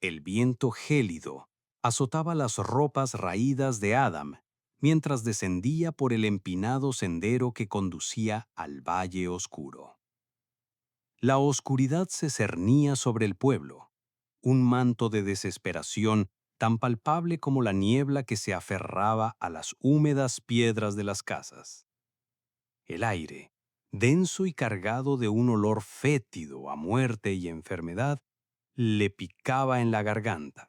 El viento gélido azotaba las ropas raídas de Adam mientras descendía por el empinado sendero que conducía al Valle Oscuro. La oscuridad se cernía sobre el pueblo, un manto de desesperación tan palpable como la niebla que se aferraba a las húmedas piedras de las casas. El aire, denso y cargado de un olor fétido a muerte y enfermedad, le picaba en la garganta.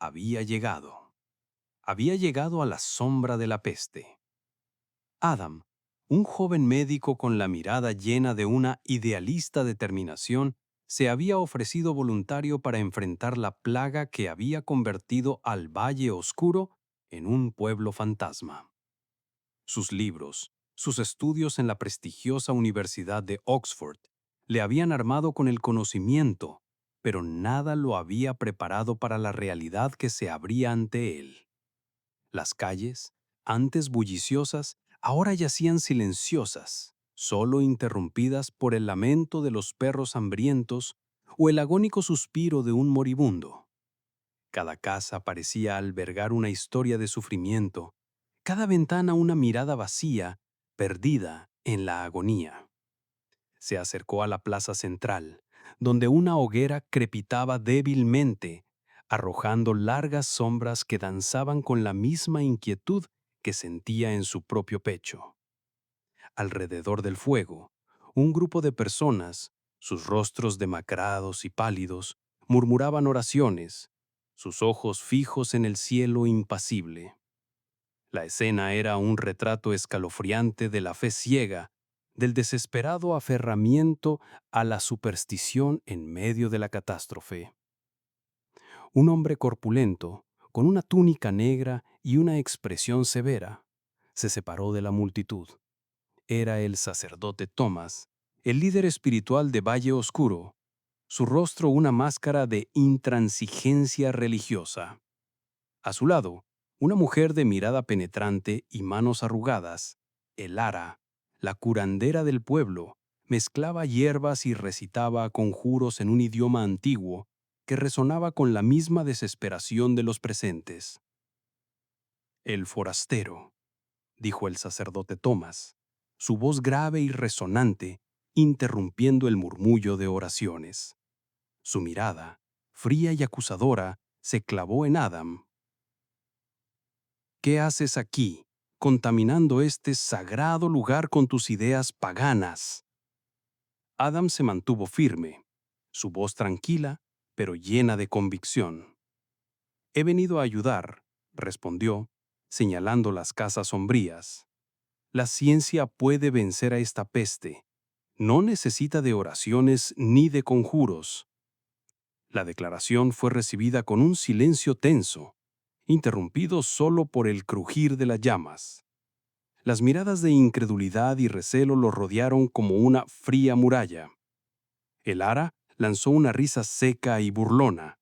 Había llegado. Había llegado a la sombra de la peste. Adam, un joven médico con la mirada llena de una idealista determinación, se había ofrecido voluntario para enfrentar la plaga que había convertido al Valle Oscuro en un pueblo fantasma. Sus libros, sus estudios en la prestigiosa Universidad de Oxford, le habían armado con el conocimiento, pero nada lo había preparado para la realidad que se abría ante él. Las calles, antes bulliciosas, ahora yacían silenciosas, solo interrumpidas por el lamento de los perros hambrientos o el agónico suspiro de un moribundo. Cada casa parecía albergar una historia de sufrimiento, cada ventana una mirada vacía, perdida en la agonía. Se acercó a la plaza central, donde una hoguera crepitaba débilmente, arrojando largas sombras que danzaban con la misma inquietud que sentía en su propio pecho. Alrededor del fuego, un grupo de personas, sus rostros demacrados y pálidos, murmuraban oraciones, sus ojos fijos en el cielo impasible. La escena era un retrato escalofriante de la fe ciega, del desesperado aferramiento a la superstición en medio de la catástrofe. Un hombre corpulento, con una túnica negra y una expresión severa, se separó de la multitud. Era el sacerdote Thomas, el líder espiritual de Valle Oscuro, su rostro una máscara de intransigencia religiosa. A su lado, una mujer de mirada penetrante y manos arrugadas, Elara, la curandera del pueblo, mezclaba hierbas y recitaba conjuros en un idioma antiguo que resonaba con la misma desesperación de los presentes. «El forastero», dijo el sacerdote Thomas, su voz grave y resonante, interrumpiendo el murmullo de oraciones. Su mirada, fría y acusadora, se clavó en Adam. «¿Qué haces aquí, contaminando este sagrado lugar con tus ideas paganas?» Adam se mantuvo firme, su voz tranquila, pero llena de convicción. «He venido a ayudar», respondió, señalando las casas sombrías. «La ciencia puede vencer a esta peste. No necesita de oraciones ni de conjuros». La declaración fue recibida con un silencio tenso, interrumpido solo por el crujir de las llamas. Las miradas de incredulidad y recelo lo rodearon como una fría muralla. El ara lanzó una risa seca y burlona.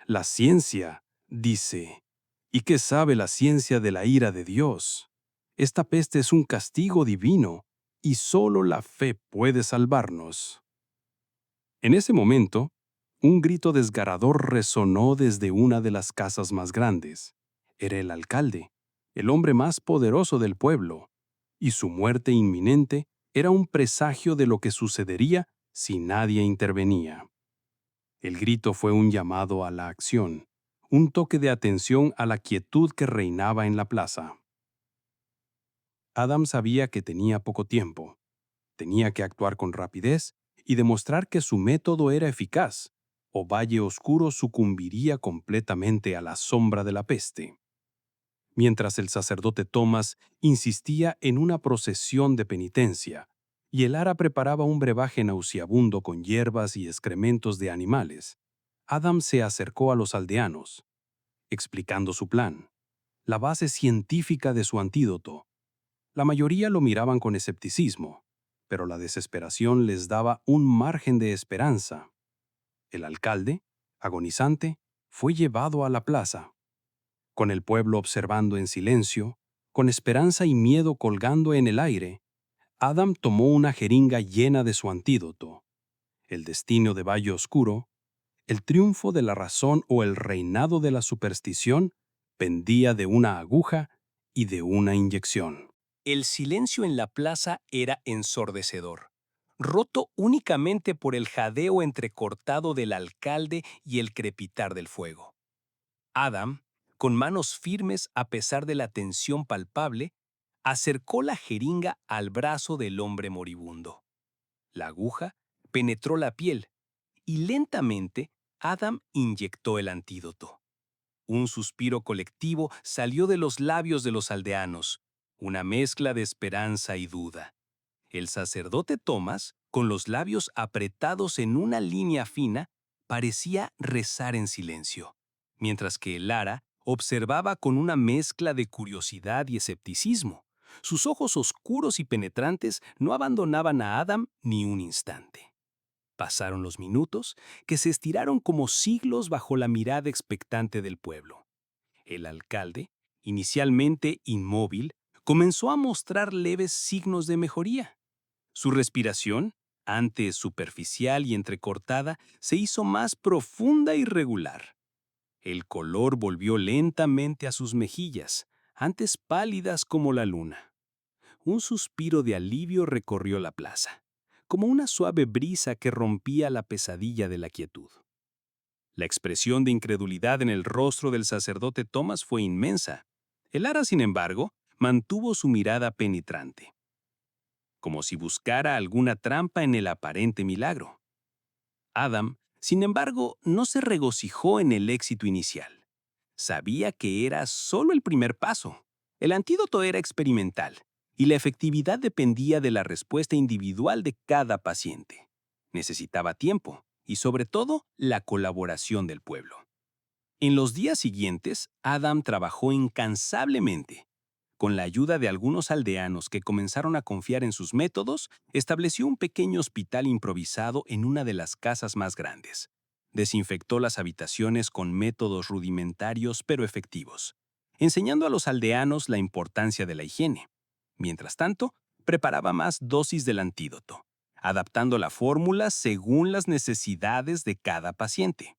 «La ciencia», dice. «¿Y qué sabe la ciencia de la ira de Dios? Esta peste es un castigo divino, y solo la fe puede salvarnos». En ese momento, un grito desgarrador resonó desde una de las casas más grandes. Era el alcalde, el hombre más poderoso del pueblo, y su muerte inminente era un presagio de lo que sucedería si nadie intervenía. El grito fue un llamado a la acción, un toque de atención a la quietud que reinaba en la plaza. Adam sabía que tenía poco tiempo. Tenía que actuar con rapidez y demostrar que su método era eficaz, o Valle Oscuro sucumbiría completamente a la sombra de la peste. Mientras el sacerdote Thomas insistía en una procesión de penitencia, y el ara preparaba un brebaje nauseabundo con hierbas y excrementos de animales, Adam se acercó a los aldeanos, explicando su plan, la base científica de su antídoto. La mayoría lo miraban con escepticismo, pero la desesperación les daba un margen de esperanza. El alcalde, agonizante, fue llevado a la plaza. Con el pueblo observando en silencio, con esperanza y miedo colgando en el aire, Adam tomó una jeringa llena de su antídoto. El destino de Valle Oscuro El triunfo de la razón o el reinado de la superstición pendía de una aguja y de una inyección. El silencio en la plaza era ensordecedor, roto únicamente por el jadeo entrecortado del alcalde y el crepitar del fuego. Adam, con manos firmes a pesar de la tensión palpable, acercó la jeringa al brazo del hombre moribundo. La aguja penetró la piel y lentamente Adam inyectó el antídoto. Un suspiro colectivo salió de los labios de los aldeanos, una mezcla de esperanza y duda. El sacerdote Thomas, con los labios apretados en una línea fina, parecía rezar en silencio, mientras que Lara observaba con una mezcla de curiosidad y escepticismo. Sus ojos oscuros y penetrantes no abandonaban a Adam ni un instante. Pasaron los minutos, que se estiraron como siglos bajo la mirada expectante del pueblo. El alcalde, inicialmente inmóvil, comenzó a mostrar leves signos de mejoría. Su respiración, antes superficial y entrecortada, se hizo más profunda y regular. El color volvió lentamente a sus mejillas, antes pálidas como la luna. Un suspiro de alivio recorrió la plaza, como una suave brisa que rompía la pesadilla de la quietud. La expresión de incredulidad en el rostro del sacerdote Thomas fue inmensa. El ara, sin embargo, mantuvo su mirada penetrante, como si buscara alguna trampa en el aparente milagro. Adam, sin embargo, no se regocijó en el éxito inicial. Sabía que era solo el primer paso. El antídoto era experimental y la efectividad dependía de la respuesta individual de cada paciente. Necesitaba tiempo y, sobre todo, la colaboración del pueblo. En los días siguientes, Adam trabajó incansablemente. Con la ayuda de algunos aldeanos que comenzaron a confiar en sus métodos, estableció un pequeño hospital improvisado en una de las casas más grandes. Desinfectó las habitaciones con métodos rudimentarios pero efectivos, enseñando a los aldeanos la importancia de la higiene. Mientras tanto, preparaba más dosis del antídoto, adaptando la fórmula según las necesidades de cada paciente.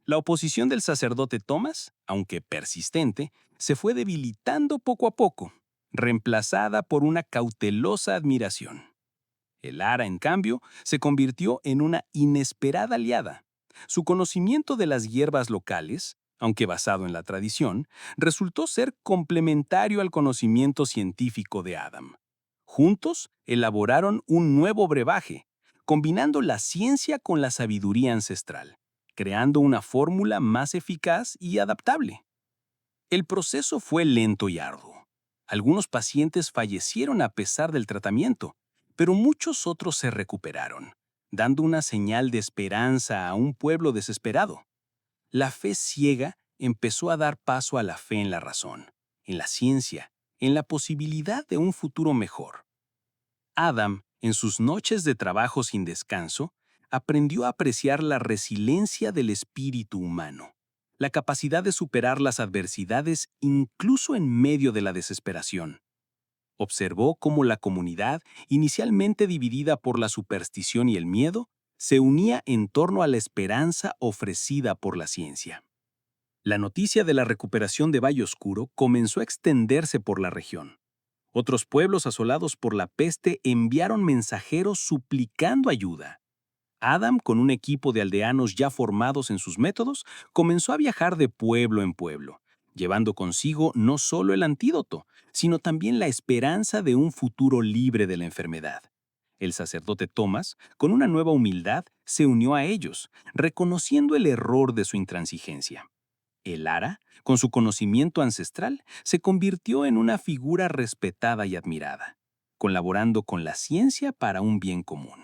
La oposición del sacerdote Thomas, aunque persistente, se fue debilitando poco a poco, reemplazada por una cautelosa admiración. El ara, en cambio, se convirtió en una inesperada aliada. Su conocimiento de las hierbas locales, aunque basado en la tradición, resultó ser complementario al conocimiento científico de Adam. Juntos elaboraron un nuevo brebaje, combinando la ciencia con la sabiduría ancestral, creando una fórmula más eficaz y adaptable. El proceso fue lento y arduo. Algunos pacientes fallecieron a pesar del tratamiento, pero muchos otros se recuperaron, dando una señal de esperanza a un pueblo desesperado. La fe ciega empezó a dar paso a la fe en la razón, en la ciencia, en la posibilidad de un futuro mejor. Adam, en sus noches de trabajo sin descanso, aprendió a apreciar la resiliencia del espíritu humano, la capacidad de superar las adversidades incluso en medio de la desesperación. Observó cómo la comunidad, inicialmente dividida por la superstición y el miedo, se unía en torno a la esperanza ofrecida por la ciencia. La noticia de la recuperación de Valle Oscuro comenzó a extenderse por la región. Otros pueblos asolados por la peste enviaron mensajeros suplicando ayuda. Adam, con un equipo de aldeanos ya formados en sus métodos, comenzó a viajar de pueblo en pueblo, llevando consigo no solo el antídoto, sino también la esperanza de un futuro libre de la enfermedad. El sacerdote Thomas, con una nueva humildad, se unió a ellos, reconociendo el error de su intransigencia. El ara, con su conocimiento ancestral, se convirtió en una figura respetada y admirada, colaborando con la ciencia para un bien común.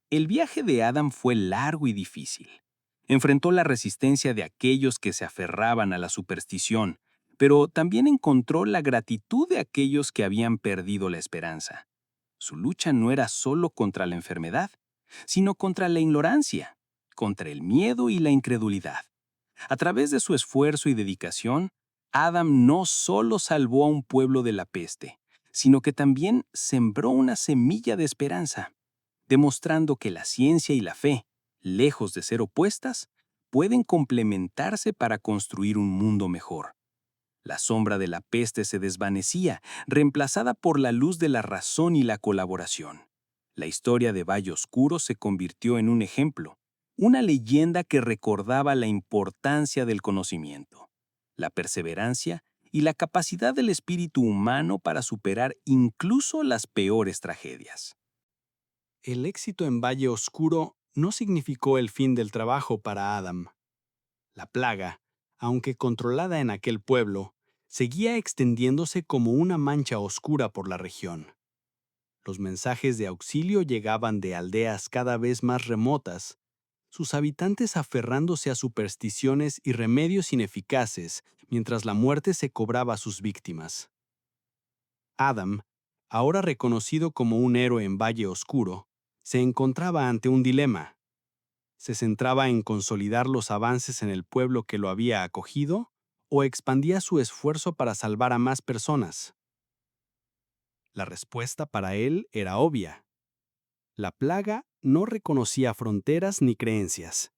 El viaje de Adam fue largo y difícil. Enfrentó la resistencia de aquellos que se aferraban a la superstición, pero también encontró la gratitud de aquellos que habían perdido la esperanza. Su lucha no era solo contra la enfermedad, sino contra la ignorancia, contra el miedo y la incredulidad. A través de su esfuerzo y dedicación, Adam no solo salvó a un pueblo de la peste, sino que también sembró una semilla de esperanza, demostrando que la ciencia y la fe, lejos de ser opuestas, pueden complementarse para construir un mundo mejor. La sombra de la peste se desvanecía, reemplazada por la luz de la razón y la colaboración. La historia de Valle Oscuro se convirtió en un ejemplo, una leyenda que recordaba la importancia del conocimiento, la perseverancia y la capacidad del espíritu humano para superar incluso las peores tragedias. El éxito en Valle Oscuro no significó el fin del trabajo para Adam. La plaga, aunque controlada en aquel pueblo, seguía extendiéndose como una mancha oscura por la región. Los mensajes de auxilio llegaban de aldeas cada vez más remotas, sus habitantes aferrándose a supersticiones y remedios ineficaces mientras la muerte se cobraba a sus víctimas. Adam, ahora reconocido como un héroe en Valle Oscuro, se encontraba ante un dilema. ¿Se centraba en consolidar los avances en el pueblo que lo había acogido o expandía su esfuerzo para salvar a más personas? La respuesta para él era obvia. La plaga no reconocía fronteras ni creencias.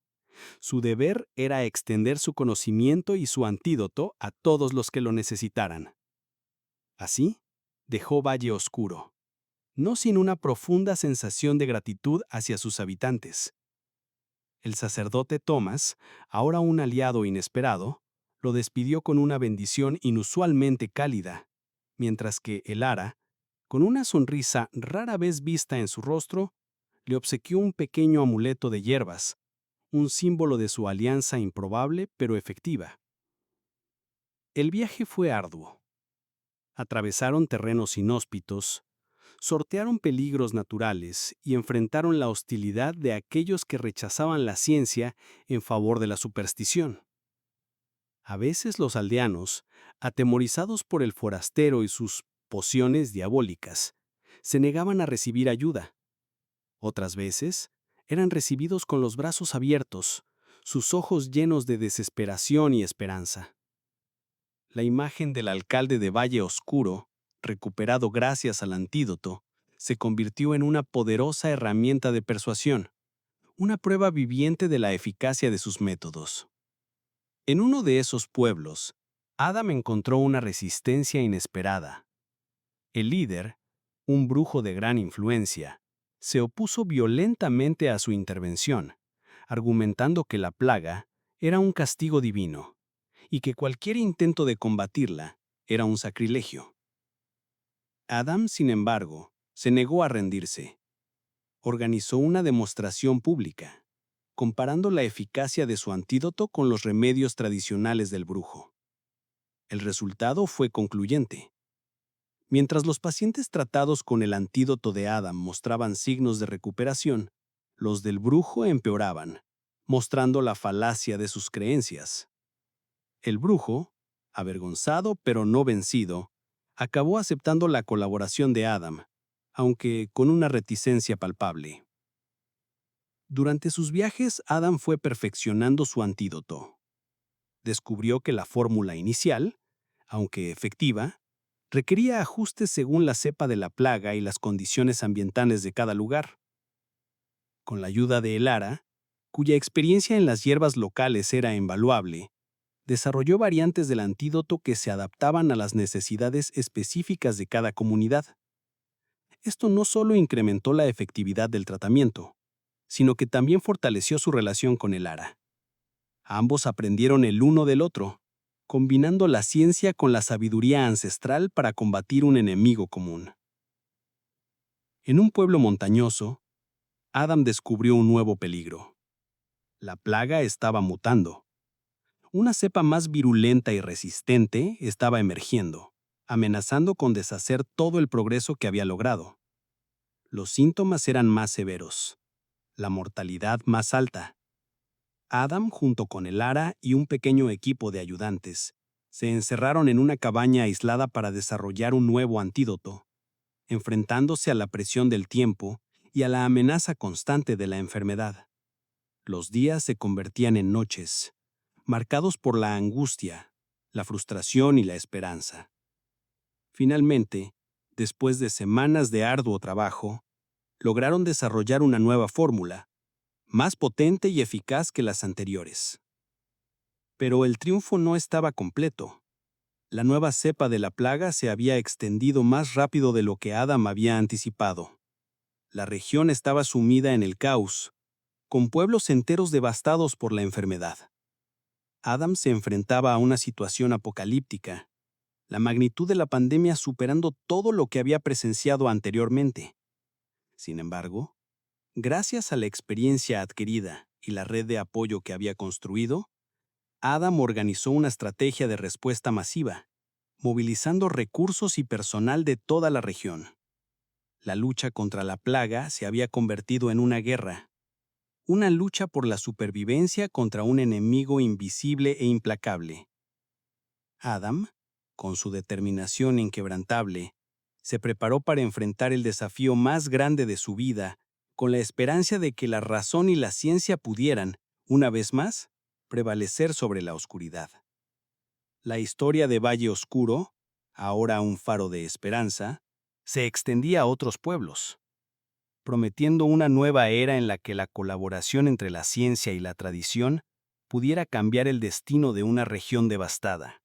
Su deber era extender su conocimiento y su antídoto a todos los que lo necesitaran. Así, dejó Valle Oscuro, no sin una profunda sensación de gratitud hacia sus habitantes. El sacerdote Thomas, ahora un aliado inesperado, lo despidió con una bendición inusualmente cálida, mientras que el Ara, con una sonrisa rara vez vista en su rostro, le obsequió un pequeño amuleto de hierbas, un símbolo de su alianza improbable pero efectiva. El viaje fue arduo. Atravesaron terrenos inhóspitos, sortearon peligros naturales y enfrentaron la hostilidad de aquellos que rechazaban la ciencia en favor de la superstición. A veces los aldeanos, atemorizados por el forastero y sus pociones diabólicas, se negaban a recibir ayuda. Otras veces, eran recibidos con los brazos abiertos, sus ojos llenos de desesperación y esperanza. La imagen del alcalde de Valle Oscuro, recuperado gracias al antídoto, se convirtió en una poderosa herramienta de persuasión, una prueba viviente de la eficacia de sus métodos. En uno de esos pueblos, Adam encontró una resistencia inesperada. El líder, un brujo de gran influencia, se opuso violentamente a su intervención, argumentando que la plaga era un castigo divino y que cualquier intento de combatirla era un sacrilegio. Adam, sin embargo, se negó a rendirse. Organizó una demostración pública, comparando la eficacia de su antídoto con los remedios tradicionales del brujo. El resultado fue concluyente. Mientras los pacientes tratados con el antídoto de Adam mostraban signos de recuperación, los del brujo empeoraban, mostrando la falacia de sus creencias. El brujo, avergonzado pero no vencido, acabó aceptando la colaboración de Adam, aunque con una reticencia palpable. Durante sus viajes, Adam fue perfeccionando su antídoto. Descubrió que la fórmula inicial, aunque efectiva, requería ajustes según la cepa de la plaga y las condiciones ambientales de cada lugar. Con la ayuda de Elara, cuya experiencia en las hierbas locales era invaluable, desarrolló variantes del antídoto que se adaptaban a las necesidades específicas de cada comunidad. Esto no solo incrementó la efectividad del tratamiento, sino que también fortaleció su relación con Elara. Ambos aprendieron el uno del otro, combinando la ciencia con la sabiduría ancestral para combatir un enemigo común. En un pueblo montañoso, Adam descubrió un nuevo peligro. La plaga estaba mutando. Una cepa más virulenta y resistente estaba emergiendo, amenazando con deshacer todo el progreso que había logrado. Los síntomas eran más severos, la mortalidad más alta. Adam, junto con Elara y un pequeño equipo de ayudantes, se encerraron en una cabaña aislada para desarrollar un nuevo antídoto, enfrentándose a la presión del tiempo y a la amenaza constante de la enfermedad. Los días se convertían en noches, marcados por la angustia, la frustración y la esperanza. Finalmente, después de semanas de arduo trabajo, lograron desarrollar una nueva fórmula, más potente y eficaz que las anteriores. Pero el triunfo no estaba completo. La nueva cepa de la plaga se había extendido más rápido de lo que Adam había anticipado. La región estaba sumida en el caos, con pueblos enteros devastados por la enfermedad. Adam se enfrentaba a una situación apocalíptica, la magnitud de la pandemia superando todo lo que había presenciado anteriormente. Sin embargo, gracias a la experiencia adquirida y la red de apoyo que había construido, Adam organizó una estrategia de respuesta masiva, movilizando recursos y personal de toda la región. La lucha contra la plaga se había convertido en una guerra, una lucha por la supervivencia contra un enemigo invisible e implacable. Adam, con su determinación inquebrantable, se preparó para enfrentar el desafío más grande de su vida, con la esperanza de que la razón y la ciencia pudieran, una vez más, prevalecer sobre la oscuridad. La historia de Valle Oscuro, ahora un faro de esperanza, se extendía a otros pueblos, prometiendo una nueva era en la que la colaboración entre la ciencia y la tradición pudiera cambiar el destino de una región devastada.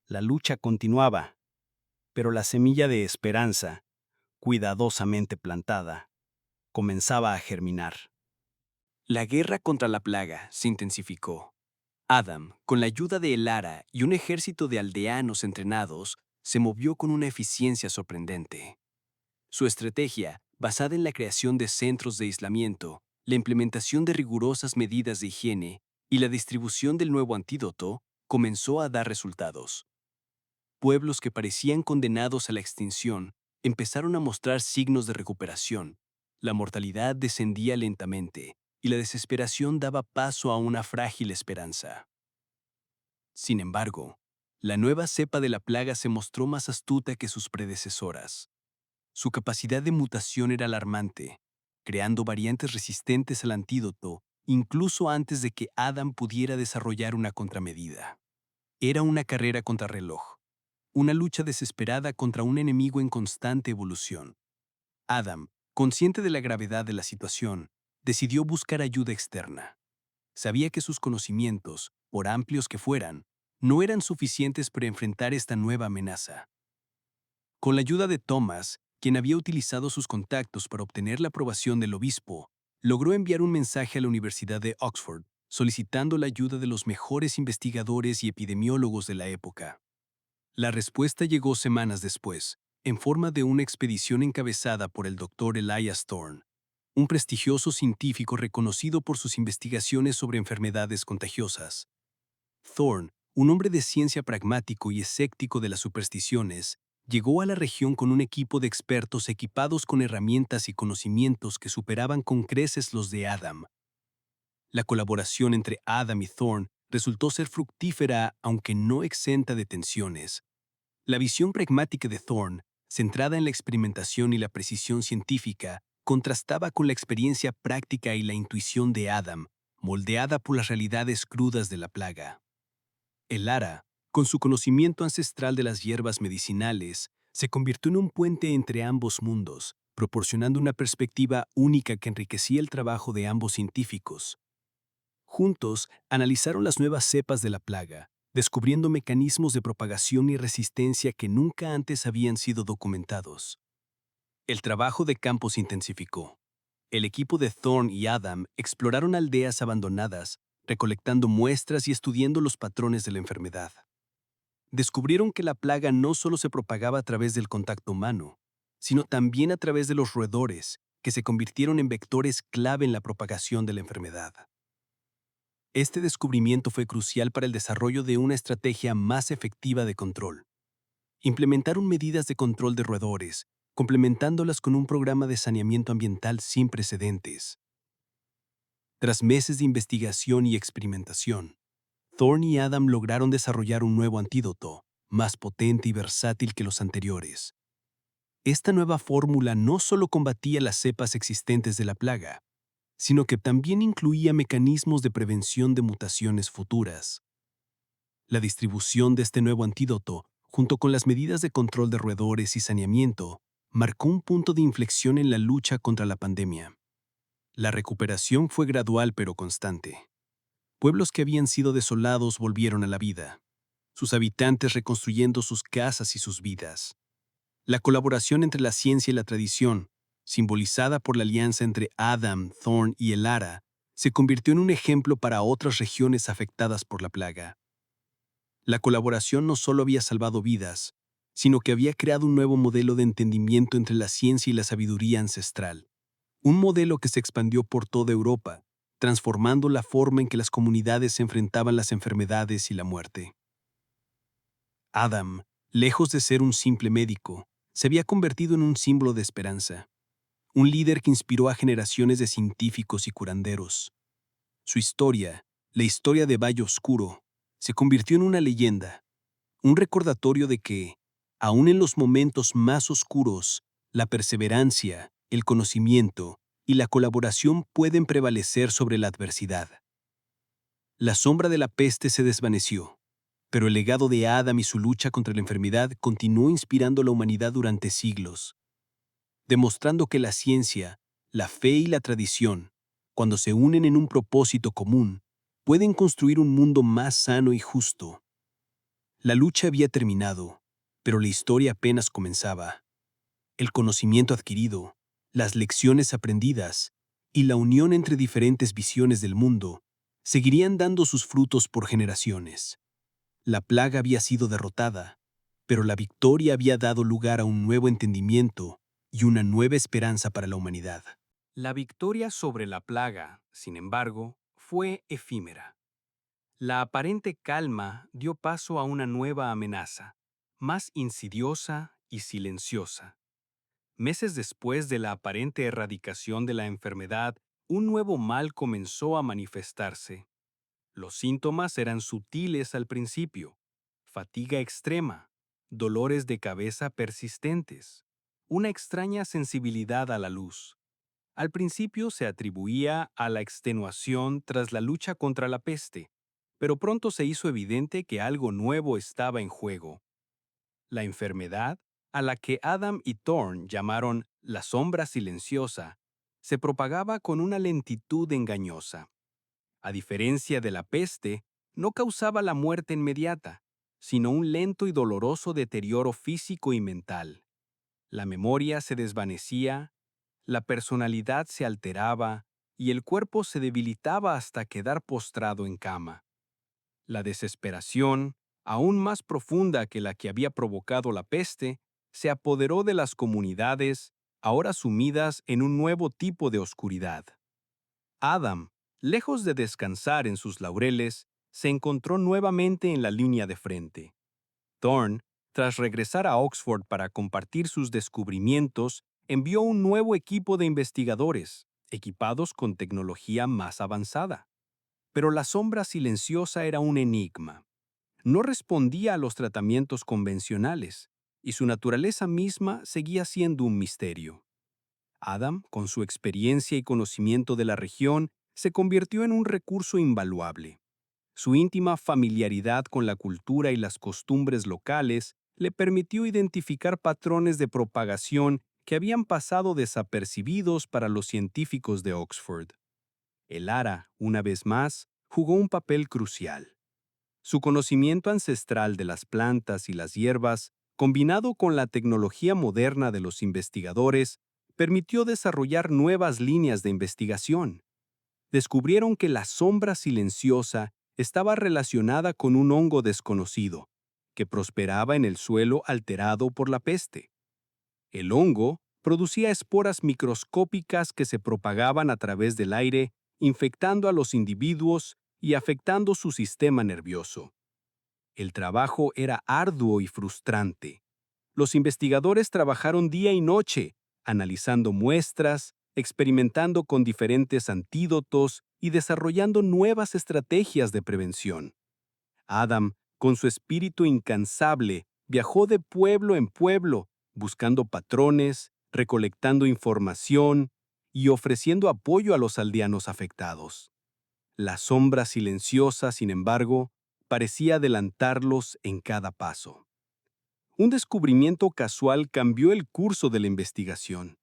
La lucha continuaba, pero la semilla de esperanza, cuidadosamente plantada, comenzaba a germinar. La guerra contra la plaga se intensificó. Adam, con la ayuda de Elara y un ejército de aldeanos entrenados, se movió con una eficiencia sorprendente. Su estrategia, basada en la creación de centros de aislamiento, la implementación de rigurosas medidas de higiene y la distribución del nuevo antídoto, comenzó a dar resultados. Pueblos que parecían condenados a la extinción empezaron a mostrar signos de recuperación. La mortalidad descendía lentamente y la desesperación daba paso a una frágil esperanza. Sin embargo, la nueva cepa de la plaga se mostró más astuta que sus predecesoras. Su capacidad de mutación era alarmante, creando variantes resistentes al antídoto incluso antes de que Adam pudiera desarrollar una contramedida. Era una carrera contrarreloj, una lucha desesperada contra un enemigo en constante evolución. Adam, consciente de la gravedad de la situación, decidió buscar ayuda externa. Sabía que sus conocimientos, por amplios que fueran, no eran suficientes para enfrentar esta nueva amenaza. Con la ayuda de Thomas, quien había utilizado sus contactos para obtener la aprobación del obispo, logró enviar un mensaje a la Universidad de Oxford solicitando la ayuda de los mejores investigadores y epidemiólogos de la época. La respuesta llegó semanas después, en forma de una expedición encabezada por el Dr. Elias Thorne, un prestigioso científico reconocido por sus investigaciones sobre enfermedades contagiosas. Thorne, un hombre de ciencia pragmático y escéptico de las supersticiones, llegó a la región con un equipo de expertos equipados con herramientas y conocimientos que superaban con creces los de Adam. La colaboración entre Adam y Thorne resultó ser fructífera aunque no exenta de tensiones. La visión pragmática de Thorne, centrada en la experimentación y la precisión científica, contrastaba con la experiencia práctica y la intuición de Adam, moldeada por las realidades crudas de la plaga. Elara, con su conocimiento ancestral de las hierbas medicinales, se convirtió en un puente entre ambos mundos, proporcionando una perspectiva única que enriquecía el trabajo de ambos científicos. Juntos, analizaron las nuevas cepas de la plaga, descubriendo mecanismos de propagación y resistencia que nunca antes habían sido documentados. El trabajo de campo se intensificó. El equipo de Thorne y Adam exploraron aldeas abandonadas, recolectando muestras y estudiando los patrones de la enfermedad. Descubrieron que la plaga no solo se propagaba a través del contacto humano, sino también a través de los roedores, que se convirtieron en vectores clave en la propagación de la enfermedad. Este descubrimiento fue crucial para el desarrollo de una estrategia más efectiva de control. Implementaron medidas de control de roedores, complementándolas con un programa de saneamiento ambiental sin precedentes. Tras meses de investigación y experimentación, Thorne y Adam lograron desarrollar un nuevo antídoto, más potente y versátil que los anteriores. Esta nueva fórmula no solo combatía las cepas existentes de la plaga, sino que también incluía mecanismos de prevención de mutaciones futuras. La distribución de este nuevo antídoto, junto con las medidas de control de roedores y saneamiento, marcó un punto de inflexión en la lucha contra la pandemia. La recuperación fue gradual pero constante. Pueblos que habían sido desolados volvieron a la vida, sus habitantes reconstruyendo sus casas y sus vidas. La colaboración entre la ciencia y la tradición, simbolizada por la alianza entre Adam, Thorn y Elara, se convirtió en un ejemplo para otras regiones afectadas por la plaga. La colaboración no solo había salvado vidas, sino que había creado un nuevo modelo de entendimiento entre la ciencia y la sabiduría ancestral. Un modelo que se expandió por toda Europa, transformando la forma en que las comunidades se enfrentaban las enfermedades y la muerte. Adam, lejos de ser un simple médico, se había convertido en un símbolo de esperanza, un líder que inspiró a generaciones de científicos y curanderos. Su historia, la historia de Valle Oscuro, se convirtió en una leyenda, un recordatorio de que, aun en los momentos más oscuros, la perseverancia, el conocimiento y la colaboración pueden prevalecer sobre la adversidad. La sombra de la peste se desvaneció, pero el legado de Adam y su lucha contra la enfermedad continuó inspirando a la humanidad durante siglos, demostrando que la ciencia, la fe y la tradición, cuando se unen en un propósito común, pueden construir un mundo más sano y justo. La lucha había terminado, pero la historia apenas comenzaba. El conocimiento adquirido, las lecciones aprendidas y la unión entre diferentes visiones del mundo seguirían dando sus frutos por generaciones. La plaga había sido derrotada, pero la victoria había dado lugar a un nuevo entendimiento y una nueva esperanza para la humanidad. La victoria sobre la plaga, sin embargo, fue efímera. La aparente calma dio paso a una nueva amenaza, más insidiosa y silenciosa. Meses después de la aparente erradicación de la enfermedad, un nuevo mal comenzó a manifestarse. Los síntomas eran sutiles al principio: fatiga extrema, dolores de cabeza persistentes, una extraña sensibilidad a la luz. Al principio se atribuía a la extenuación tras la lucha contra la peste, pero pronto se hizo evidente que algo nuevo estaba en juego. La enfermedad, a la que Adam y Thorn llamaron la sombra silenciosa, se propagaba con una lentitud engañosa. A diferencia de la peste, no causaba la muerte inmediata, sino un lento y doloroso deterioro físico y mental. La memoria se desvanecía, la personalidad se alteraba y el cuerpo se debilitaba hasta quedar postrado en cama. La desesperación, aún más profunda que la que había provocado la peste, se apoderó de las comunidades, ahora sumidas en un nuevo tipo de oscuridad. Adam, lejos de descansar en sus laureles, se encontró nuevamente en la línea de frente. Thorne, tras regresar a Oxford para compartir sus descubrimientos, envió un nuevo equipo de investigadores, equipados con tecnología más avanzada. Pero la sombra silenciosa era un enigma. No respondía a los tratamientos convencionales, y su naturaleza misma seguía siendo un misterio. Adam, con su experiencia y conocimiento de la región, se convirtió en un recurso invaluable. Su íntima familiaridad con la cultura y las costumbres locales le permitió identificar patrones de propagación que habían pasado desapercibidos para los científicos de Oxford. El ara, una vez más, jugó un papel crucial. Su conocimiento ancestral de las plantas y las hierbas, combinado con la tecnología moderna de los investigadores, permitió desarrollar nuevas líneas de investigación. Descubrieron que la sombra silenciosa estaba relacionada con un hongo desconocido, que prosperaba en el suelo alterado por la peste. El hongo producía esporas microscópicas que se propagaban a través del aire, infectando a los individuos y afectando su sistema nervioso. El trabajo era arduo y frustrante. Los investigadores trabajaron día y noche, analizando muestras, experimentando con diferentes antídotos y desarrollando nuevas estrategias de prevención. Adam, con su espíritu incansable, viajó de pueblo en pueblo, buscando patrones, recolectando información y ofreciendo apoyo a los aldeanos afectados. La sombra silenciosa, sin embargo, parecía adelantarlos en cada paso. Un descubrimiento casual cambió el curso de la investigación.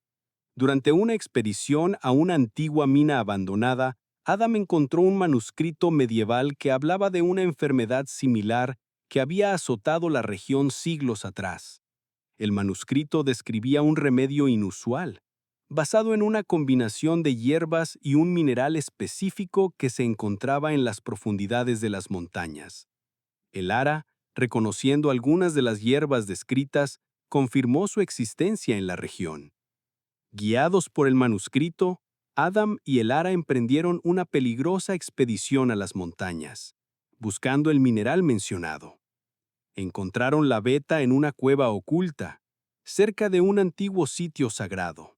Durante una expedición a una antigua mina abandonada, Adam encontró un manuscrito medieval que hablaba de una enfermedad similar que había azotado la región siglos atrás. El manuscrito describía un remedio inusual, basado en una combinación de hierbas y un mineral específico que se encontraba en las profundidades de las montañas. El Ara, reconociendo algunas de las hierbas descritas, confirmó su existencia en la región. Guiados por el manuscrito, Adam y el Ara emprendieron una peligrosa expedición a las montañas, buscando el mineral mencionado. Encontraron la veta en una cueva oculta, cerca de un antiguo sitio sagrado.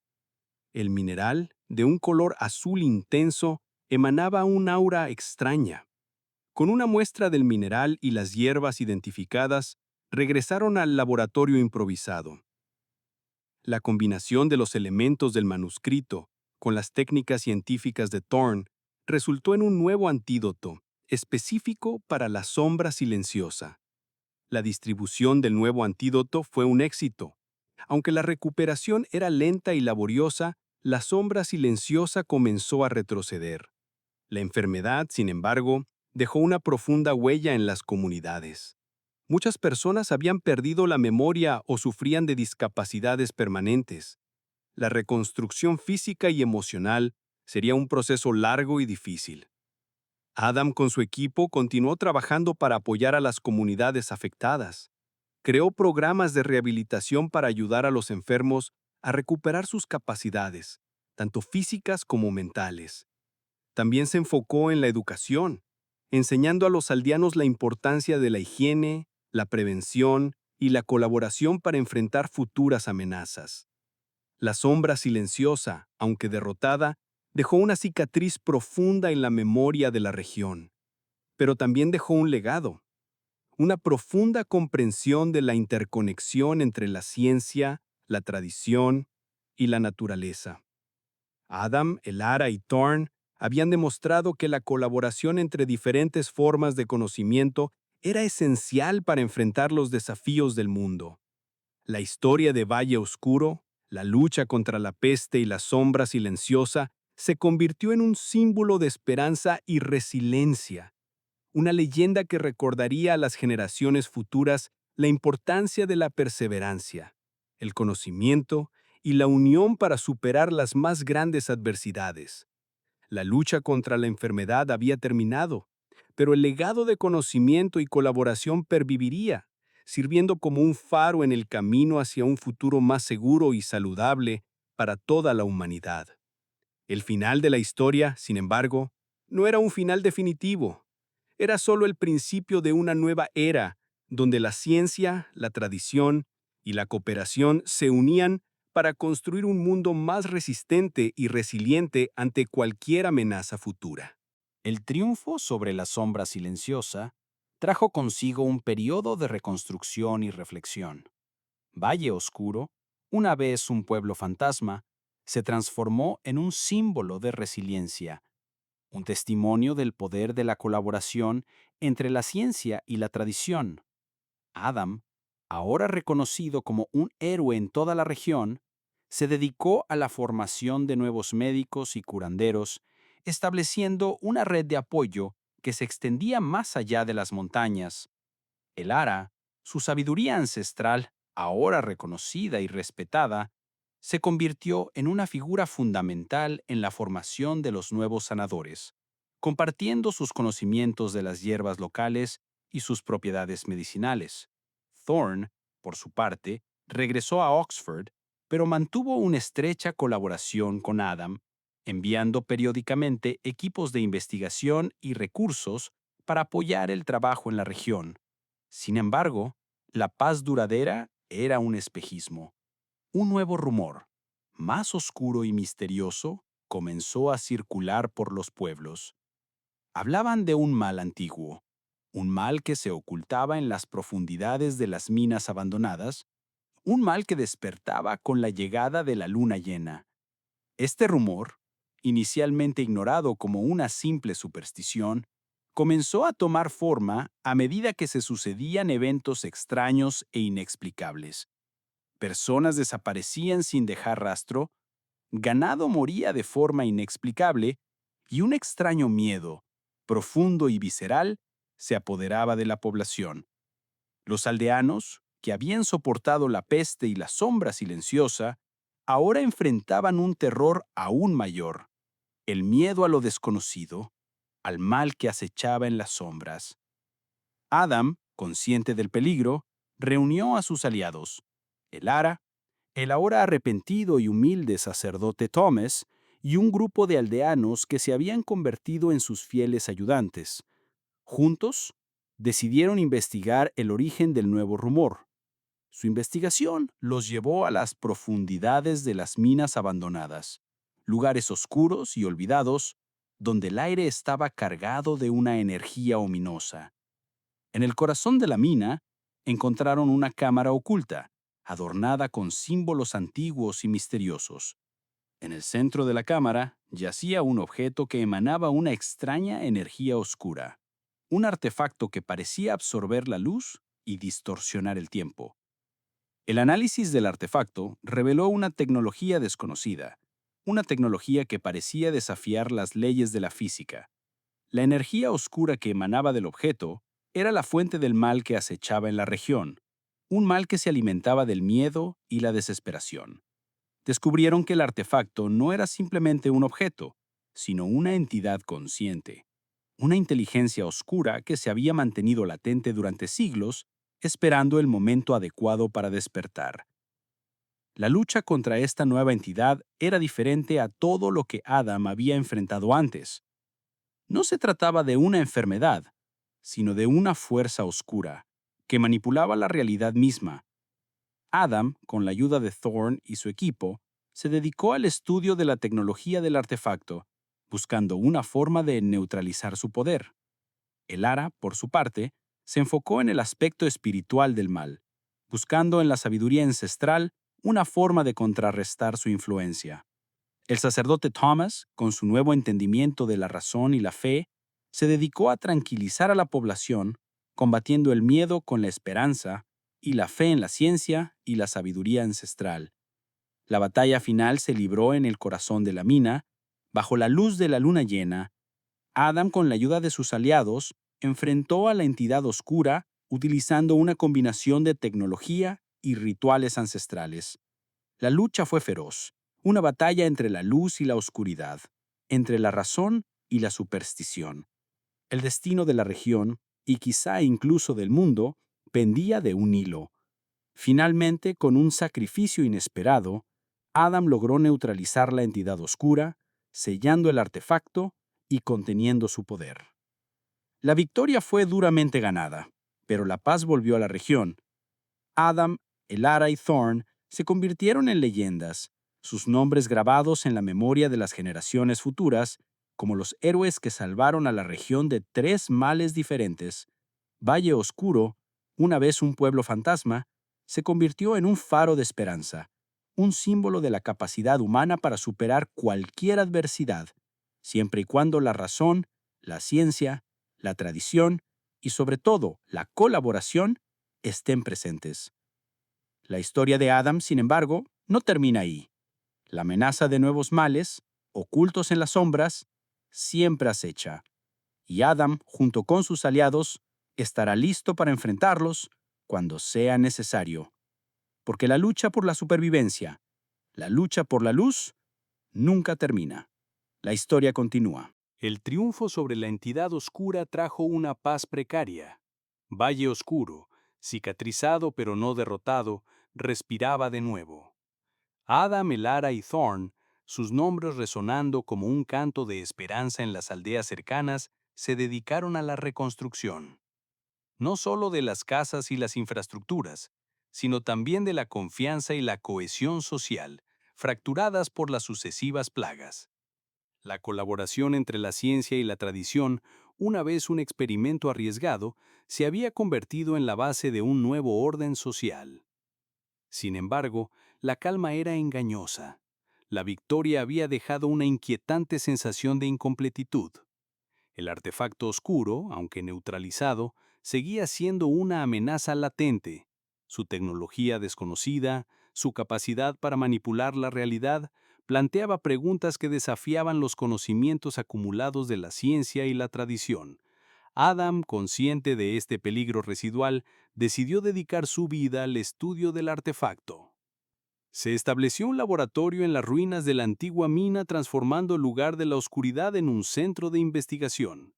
El mineral, de un color azul intenso, emanaba un aura extraña. Con una muestra del mineral y las hierbas identificadas, regresaron al laboratorio improvisado. La combinación de los elementos del manuscrito con las técnicas científicas de Thorne resultó en un nuevo antídoto, específico para la sombra silenciosa. La distribución del nuevo antídoto fue un éxito. Aunque la recuperación era lenta y laboriosa, la sombra silenciosa comenzó a retroceder. La enfermedad, sin embargo, dejó una profunda huella en las comunidades. Muchas personas habían perdido la memoria o sufrían de discapacidades permanentes. La reconstrucción física y emocional sería un proceso largo y difícil. Adam con su equipo continuó trabajando para apoyar a las comunidades afectadas. Creó programas de rehabilitación para ayudar a los enfermos a recuperar sus capacidades, tanto físicas como mentales. También se enfocó en la educación, enseñando a los aldeanos la importancia de la higiene, la prevención y la colaboración para enfrentar futuras amenazas. La sombra silenciosa, aunque derrotada, dejó una cicatriz profunda en la memoria de la región, pero también dejó un legado, una profunda comprensión de la interconexión entre la ciencia, la tradición y la naturaleza. Adam, Elara y Thorne habían demostrado que la colaboración entre diferentes formas de conocimiento era esencial para enfrentar los desafíos del mundo. La historia de Valle Oscuro, la lucha contra la peste y la sombra silenciosa, se convirtió en un símbolo de esperanza y resiliencia, una leyenda que recordaría a las generaciones futuras la importancia de la perseverancia, el conocimiento y la unión para superar las más grandes adversidades. La lucha contra la enfermedad había terminado, pero el legado de conocimiento y colaboración perviviría, sirviendo como un faro en el camino hacia un futuro más seguro y saludable para toda la humanidad. El final de la historia, sin embargo, no era un final definitivo. Era solo el principio de una nueva era, donde la ciencia, la tradición y la cooperación se unían para construir un mundo más resistente y resiliente ante cualquier amenaza futura. El triunfo sobre la sombra silenciosa trajo consigo un periodo de reconstrucción y reflexión. Valle Oscuro, una vez un pueblo fantasma, se transformó en un símbolo de resiliencia, un testimonio del poder de la colaboración entre la ciencia y la tradición. Adam, ahora reconocido como un héroe en toda la región, se dedicó a la formación de nuevos médicos y curanderos, estableciendo una red de apoyo que se extendía más allá de las montañas. El Ara, su sabiduría ancestral, ahora reconocida y respetada, se convirtió en una figura fundamental en la formación de los nuevos sanadores, compartiendo sus conocimientos de las hierbas locales y sus propiedades medicinales. Thorne, por su parte, regresó a Oxford, pero mantuvo una estrecha colaboración con Adam, enviando periódicamente equipos de investigación y recursos para apoyar el trabajo en la región. Sin embargo, la paz duradera era un espejismo. Un nuevo rumor, más oscuro y misterioso, comenzó a circular por los pueblos. Hablaban de un mal antiguo, un mal que se ocultaba en las profundidades de las minas abandonadas, un mal que despertaba con la llegada de la luna llena. Este rumor, inicialmente ignorado como una simple superstición, comenzó a tomar forma a medida que se sucedían eventos extraños e inexplicables. Personas desaparecían sin dejar rastro, ganado moría de forma inexplicable y un extraño miedo, profundo y visceral, se apoderaba de la población. Los aldeanos, que habían soportado la peste y la sombra silenciosa, ahora enfrentaban un terror aún mayor, el miedo a lo desconocido, al mal que acechaba en las sombras. Adam, consciente del peligro, reunió a sus aliados, el Ara, el ahora arrepentido y humilde sacerdote Thomas, y un grupo de aldeanos que se habían convertido en sus fieles ayudantes. Juntos, decidieron investigar el origen del nuevo rumor. Su investigación los llevó a las profundidades de las minas abandonadas, lugares oscuros y olvidados, donde el aire estaba cargado de una energía ominosa. En el corazón de la mina, encontraron una cámara oculta, adornada con símbolos antiguos y misteriosos. En el centro de la cámara yacía un objeto que emanaba una extraña energía oscura, un artefacto que parecía absorber la luz y distorsionar el tiempo. El análisis del artefacto reveló una tecnología desconocida, una tecnología que parecía desafiar las leyes de la física. La energía oscura que emanaba del objeto era la fuente del mal que acechaba en la región, un mal que se alimentaba del miedo y la desesperación. Descubrieron que el artefacto no era simplemente un objeto, sino una entidad consciente, una inteligencia oscura que se había mantenido latente durante siglos, esperando el momento adecuado para despertar. La lucha contra esta nueva entidad era diferente a todo lo que Adam había enfrentado antes. No se trataba de una enfermedad, sino de una fuerza oscura, que manipulaba la realidad misma. Adam, con la ayuda de Thorn y su equipo, se dedicó al estudio de la tecnología del artefacto, buscando una forma de neutralizar su poder. El Ara, por su parte, se enfocó en el aspecto espiritual del mal, buscando en la sabiduría ancestral una forma de contrarrestar su influencia. El sacerdote Thomas, con su nuevo entendimiento de la razón y la fe, se dedicó a tranquilizar a la población, combatiendo el miedo con la esperanza y la fe en la ciencia y la sabiduría ancestral. La batalla final se libró en el corazón de la mina, bajo la luz de la luna llena. Adam, con la ayuda de sus aliados, enfrentó a la entidad oscura utilizando una combinación de tecnología y rituales ancestrales. La lucha fue feroz, una batalla entre la luz y la oscuridad, entre la razón y la superstición. El destino de la región, y quizá incluso del mundo, pendía de un hilo. Finalmente, con un sacrificio inesperado, Adam logró neutralizar la entidad oscura, sellando el artefacto y conteniendo su poder. La victoria fue duramente ganada, pero la paz volvió a la región. Adam, Elara y Thorn se convirtieron en leyendas, sus nombres grabados en la memoria de las generaciones futuras como los héroes que salvaron a la región de tres males diferentes. Valle Oscuro, una vez un pueblo fantasma, se convirtió en un faro de esperanza, un símbolo de la capacidad humana para superar cualquier adversidad, siempre y cuando la razón, la ciencia, la tradición y sobre todo la colaboración estén presentes. La historia de Adam, sin embargo, no termina ahí. La amenaza de nuevos males, ocultos en las sombras, siempre acecha. Y Adam, junto con sus aliados, estará listo para enfrentarlos cuando sea necesario. Porque la lucha por la supervivencia, la lucha por la luz, nunca termina. La historia continúa. El triunfo sobre la entidad oscura trajo una paz precaria. Valle Oscuro, cicatrizado pero no derrotado, respiraba de nuevo. Adam, Elara y Thorn, sus nombres resonando como un canto de esperanza en las aldeas cercanas, se dedicaron a la reconstrucción. No solo de las casas y las infraestructuras, sino también de la confianza y la cohesión social, fracturadas por las sucesivas plagas. La colaboración entre la ciencia y la tradición, una vez un experimento arriesgado, se había convertido en la base de un nuevo orden social. Sin embargo, la calma era engañosa. La victoria había dejado una inquietante sensación de incompletitud. El artefacto oscuro, aunque neutralizado, seguía siendo una amenaza latente. Su tecnología desconocida, su capacidad para manipular la realidad, planteaba preguntas que desafiaban los conocimientos acumulados de la ciencia y la tradición. Adam, consciente de este peligro residual, decidió dedicar su vida al estudio del artefacto. Se estableció un laboratorio en las ruinas de la antigua mina, transformando el lugar de la oscuridad en un centro de investigación.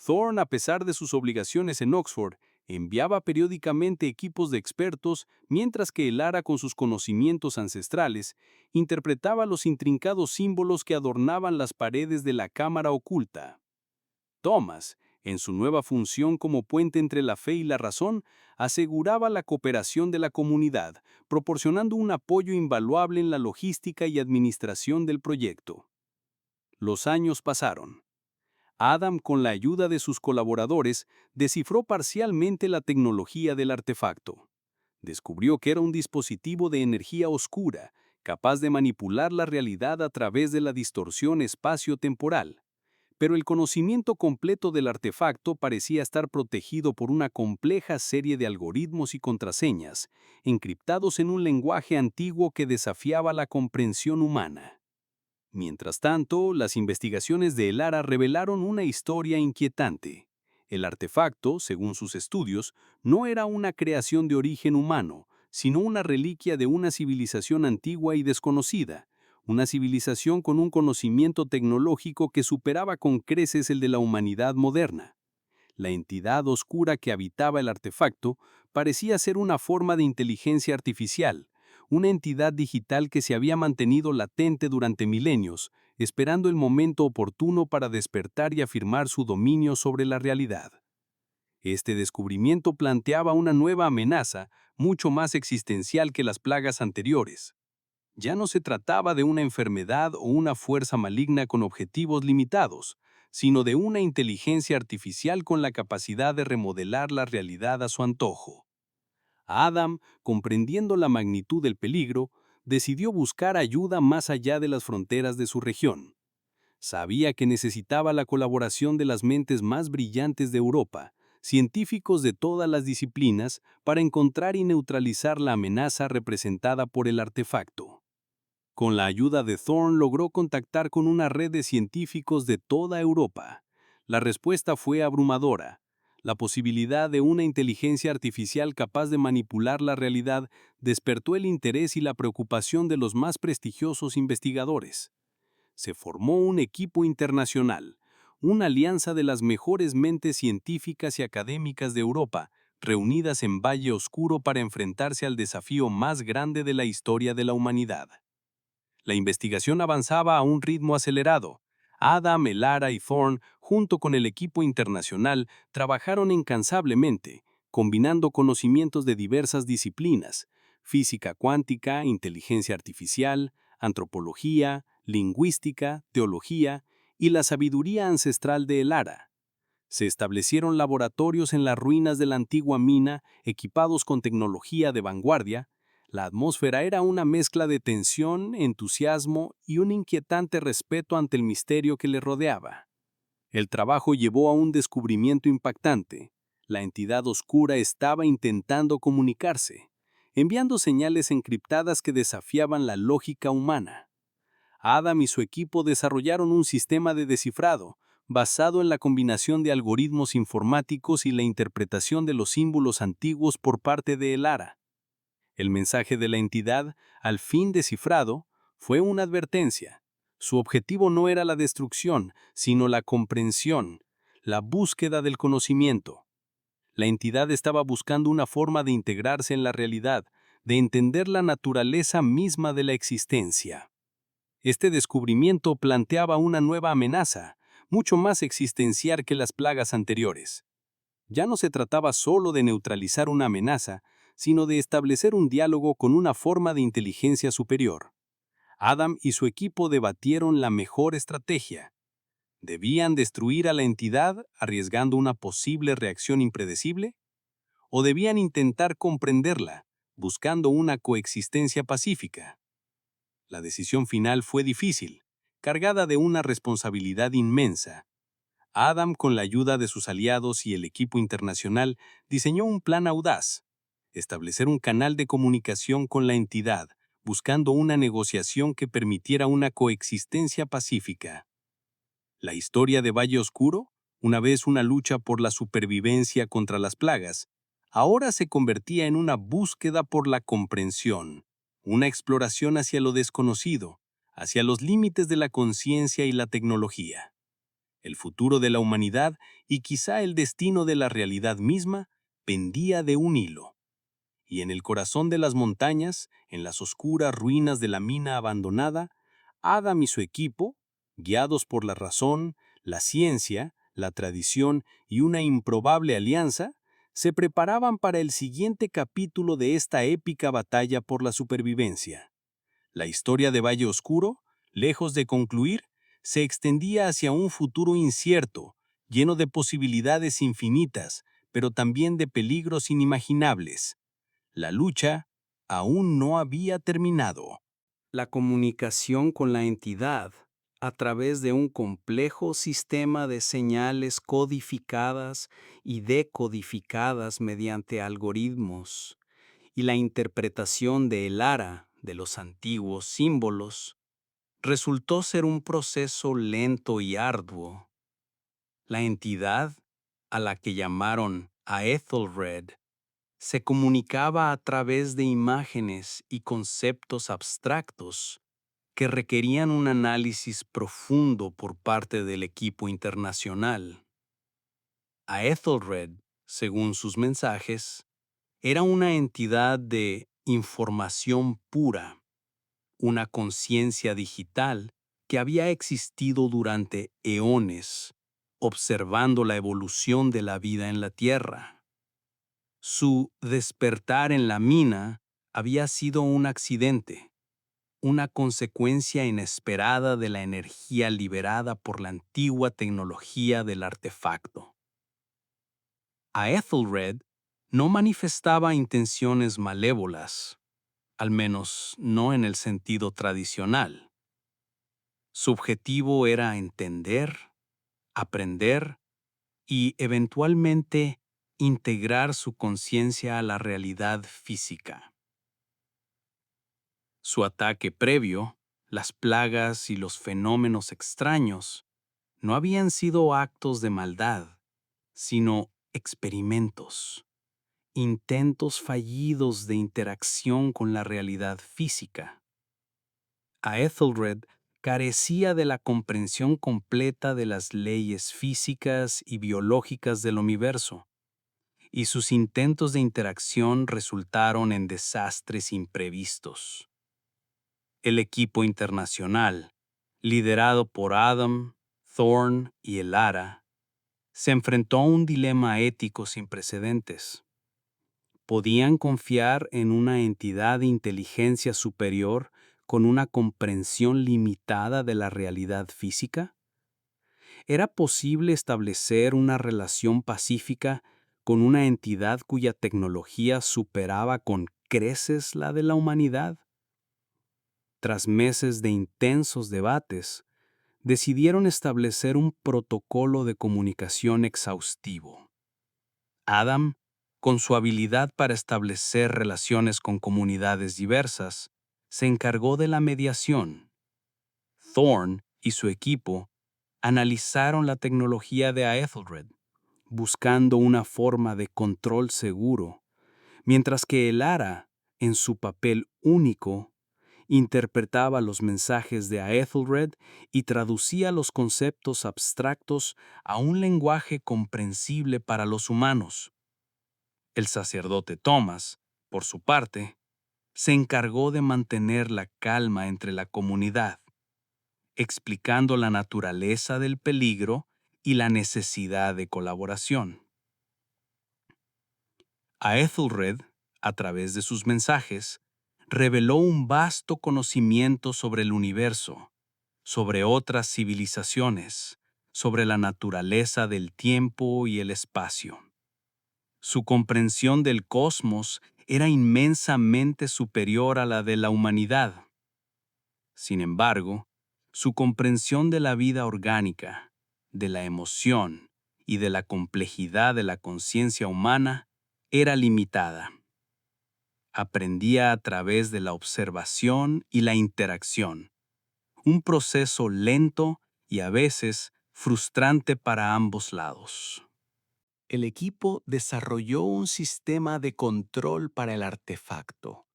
Thorne, a pesar de sus obligaciones en Oxford, enviaba periódicamente equipos de expertos, mientras que Elara, con sus conocimientos ancestrales, interpretaba los intrincados símbolos que adornaban las paredes de la cámara oculta. Thomas, en su nueva función como puente entre la fe y la razón, aseguraba la cooperación de la comunidad, proporcionando un apoyo invaluable en la logística y administración del proyecto. Los años pasaron. Adam, con la ayuda de sus colaboradores, descifró parcialmente la tecnología del artefacto. Descubrió que era un dispositivo de energía oscura, capaz de manipular la realidad a través de la distorsión espacio-temporal. Pero el conocimiento completo del artefacto parecía estar protegido por una compleja serie de algoritmos y contraseñas, encriptados en un lenguaje antiguo que desafiaba la comprensión humana. Mientras tanto, las investigaciones de Elara revelaron una historia inquietante. El artefacto, según sus estudios, no era una creación de origen humano, sino una reliquia de una civilización antigua y desconocida, una civilización con un conocimiento tecnológico que superaba con creces el de la humanidad moderna. La entidad oscura que habitaba el artefacto parecía ser una forma de inteligencia artificial, una entidad digital que se había mantenido latente durante milenios, esperando el momento oportuno para despertar y afirmar su dominio sobre la realidad. Este descubrimiento planteaba una nueva amenaza, mucho más existencial que las plagas anteriores. Ya no se trataba de una enfermedad o una fuerza maligna con objetivos limitados, sino de una inteligencia artificial con la capacidad de remodelar la realidad a su antojo. Adam, comprendiendo la magnitud del peligro, decidió buscar ayuda más allá de las fronteras de su región. Sabía que necesitaba la colaboración de las mentes más brillantes de Europa, científicos de todas las disciplinas, para encontrar y neutralizar la amenaza representada por el artefacto. Con la ayuda de Thorne logró contactar con una red de científicos de toda Europa. La respuesta fue abrumadora. La posibilidad de una inteligencia artificial capaz de manipular la realidad despertó el interés y la preocupación de los más prestigiosos investigadores. Se formó un equipo internacional, una alianza de las mejores mentes científicas y académicas de Europa, reunidas en Valle Oscuro para enfrentarse al desafío más grande de la historia de la humanidad. La investigación avanzaba a un ritmo acelerado. Adam, Elara y Thorne, junto con el equipo internacional, trabajaron incansablemente, combinando conocimientos de diversas disciplinas: física cuántica, inteligencia artificial, antropología, lingüística, teología y la sabiduría ancestral de Elara. Se establecieron laboratorios en las ruinas de la antigua mina, equipados con tecnología de vanguardia. La atmósfera era una mezcla de tensión, entusiasmo y un inquietante respeto ante el misterio que le rodeaba. El trabajo llevó a un descubrimiento impactante. La entidad oscura estaba intentando comunicarse, enviando señales encriptadas que desafiaban la lógica humana. Adam y su equipo desarrollaron un sistema de descifrado, basado en la combinación de algoritmos informáticos y la interpretación de los símbolos antiguos por parte de Elara. El mensaje de la entidad, al fin descifrado, fue una advertencia. Su objetivo no era la destrucción, sino la comprensión, la búsqueda del conocimiento. La entidad estaba buscando una forma de integrarse en la realidad, de entender la naturaleza misma de la existencia. Este descubrimiento planteaba una nueva amenaza, mucho más existencial que las plagas anteriores. Ya no se trataba solo de neutralizar una amenaza, sino de establecer un diálogo con una forma de inteligencia superior. Adam y su equipo debatieron la mejor estrategia. ¿Debían destruir a la entidad arriesgando una posible reacción impredecible? ¿O debían intentar comprenderla, buscando una coexistencia pacífica? La decisión final fue difícil, cargada de una responsabilidad inmensa. Adam, con la ayuda de sus aliados y el equipo internacional, diseñó un plan audaz: establecer un canal de comunicación con la entidad, buscando una negociación que permitiera una coexistencia pacífica. La historia de Valle Oscuro, una vez una lucha por la supervivencia contra las plagas, ahora se convertía en una búsqueda por la comprensión, una exploración hacia lo desconocido, hacia los límites de la conciencia y la tecnología. El futuro de la humanidad y quizá el destino de la realidad misma pendía de un hilo. Y en el corazón de las montañas, en las oscuras ruinas de la mina abandonada, Adam y su equipo, guiados por la razón, la ciencia, la tradición y una improbable alianza, se preparaban para el siguiente capítulo de esta épica batalla por la supervivencia. La historia de Valle Oscuro, lejos de concluir, se extendía hacia un futuro incierto, lleno de posibilidades infinitas, pero también de peligros inimaginables. La lucha aún no había terminado. La comunicación con la entidad, a través de un complejo sistema de señales codificadas y decodificadas mediante algoritmos, y la interpretación de Elara de los antiguos símbolos, resultó ser un proceso lento y arduo. La entidad, a la que llamaron Aethelred, se comunicaba a través de imágenes y conceptos abstractos que requerían un análisis profundo por parte del equipo internacional. Aethelred, según sus mensajes, era una entidad de información pura, una conciencia digital que había existido durante eones, observando la evolución de la vida en la Tierra. Su despertar en la mina había sido un accidente, una consecuencia inesperada de la energía liberada por la antigua tecnología del artefacto. Aethelred no manifestaba intenciones malévolas, al menos no en el sentido tradicional. Su objetivo era entender, aprender y, eventualmente, integrar su conciencia a la realidad física. Su ataque previo, las plagas y los fenómenos extraños, no habían sido actos de maldad, sino experimentos, intentos fallidos de interacción con la realidad física. Aethelred carecía de la comprensión completa de las leyes físicas y biológicas del universo, y sus intentos de interacción resultaron en desastres imprevistos. El equipo internacional, liderado por Adam, Thorn y Elara, se enfrentó a un dilema ético sin precedentes. ¿Podían confiar en una entidad de inteligencia superior con una comprensión limitada de la realidad física? ¿Era posible establecer una relación pacífica con una entidad cuya tecnología superaba con creces la de la humanidad? Tras meses de intensos debates, decidieron establecer un protocolo de comunicación exhaustivo. Adam, con su habilidad para establecer relaciones con comunidades diversas, se encargó de la mediación. Thorn y su equipo analizaron la tecnología de Aethelred, buscando una forma de control seguro, mientras que Elara, en su papel único, interpretaba los mensajes de Aethelred y traducía los conceptos abstractos a un lenguaje comprensible para los humanos. El sacerdote Thomas, por su parte, se encargó de mantener la calma entre la comunidad, explicando la naturaleza del peligro y la necesidad de colaboración. Aethelred, a través de sus mensajes, reveló un vasto conocimiento sobre el universo, sobre otras civilizaciones, sobre la naturaleza del tiempo y el espacio. Su comprensión del cosmos era inmensamente superior a la de la humanidad. Sin embargo, su comprensión de la vida orgánica, de la emoción y de la complejidad de la conciencia humana era limitada. Aprendía a través de la observación y la interacción, un proceso lento y a veces frustrante para ambos lados. El equipo desarrolló un sistema de control para el artefacto,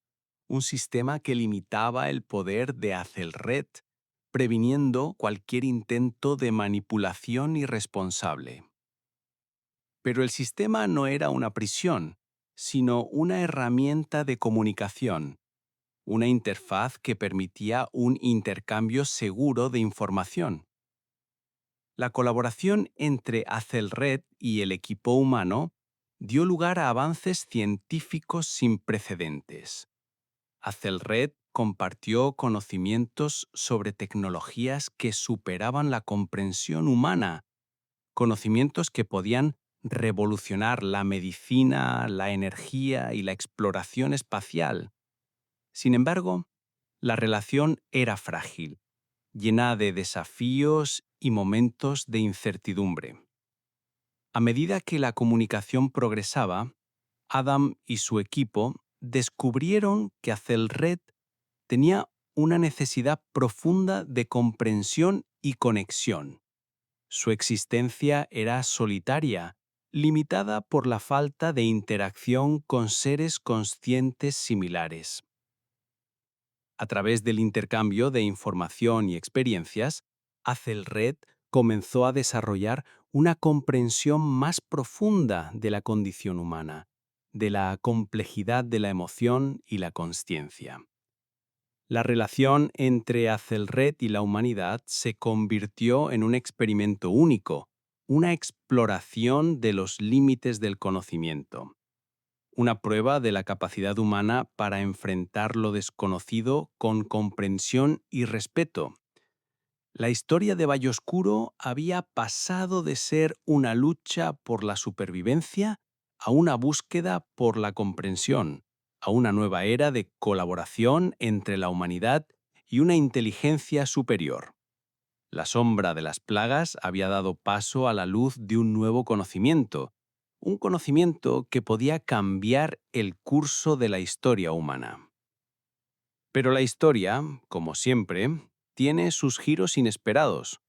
un sistema que limitaba el poder de Azelred, previniendo cualquier intento de manipulación irresponsable. Pero el sistema no era una prisión, sino una herramienta de comunicación, una interfaz que permitía un intercambio seguro de información. La colaboración entre Azelred y el equipo humano dio lugar a avances científicos sin precedentes. Azelred compartió conocimientos sobre tecnologías que superaban la comprensión humana, conocimientos que podían revolucionar la medicina, la energía y la exploración espacial. Sin embargo, la relación era frágil, llena de desafíos y momentos de incertidumbre. A medida que la comunicación progresaba, Adam y su equipo descubrieron que Azelred tenía una necesidad profunda de comprensión y conexión. Su existencia era solitaria, limitada por la falta de interacción con seres conscientes similares. A través del intercambio de información y experiencias, Azelred comenzó a desarrollar una comprensión más profunda de la condición humana, de la complejidad de la emoción y la consciencia. La relación entre Azelred y la humanidad se convirtió en un experimento único, una exploración de los límites del conocimiento, una prueba de la capacidad humana para enfrentar lo desconocido con comprensión y respeto. La historia de Valle Oscuro había pasado de ser una lucha por la supervivencia a una búsqueda por la comprensión, a una nueva era de colaboración entre la humanidad y una inteligencia superior. La sombra de las plagas había dado paso a la luz de un nuevo conocimiento, un conocimiento que podía cambiar el curso de la historia humana. Pero la historia, como siempre, tiene sus giros inesperados.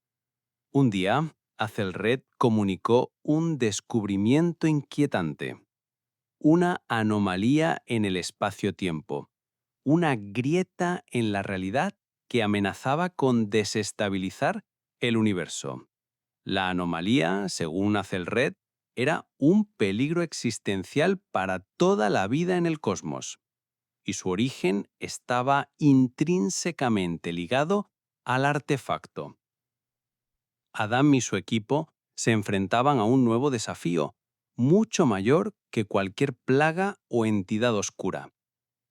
Un día, Azelred comunicó un descubrimiento inquietante, una anomalía en el espacio-tiempo, una grieta en la realidad que amenazaba con desestabilizar el universo. La anomalía, según Azelred, era un peligro existencial para toda la vida en el cosmos, y su origen estaba intrínsecamente ligado al artefacto. Adam y su equipo se enfrentaban a un nuevo desafío, mucho mayor que cualquier plaga o entidad oscura.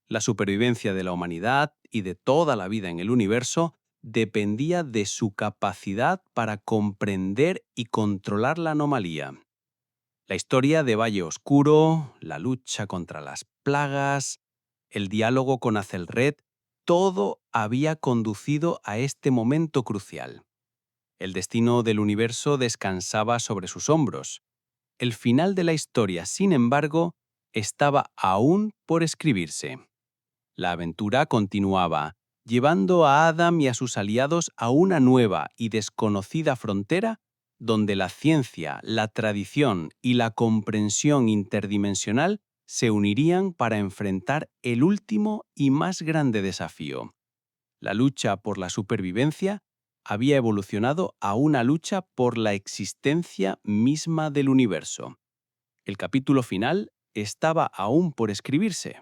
La supervivencia de la humanidad y de toda la vida en el universo dependía de su capacidad para comprender y controlar la anomalía. La historia de Valle Oscuro, la lucha contra las plagas, el diálogo con Azelred, todo había conducido a este momento crucial. El destino del universo descansaba sobre sus hombros. El final de la historia, sin embargo, estaba aún por escribirse. La aventura continuaba, llevando a Adam y a sus aliados a una nueva y desconocida frontera donde la ciencia, la tradición y la comprensión interdimensional se unirían para enfrentar el último y más grande desafío. La lucha por la supervivencia había evolucionado a una lucha por la existencia misma del universo. El capítulo final estaba aún por escribirse.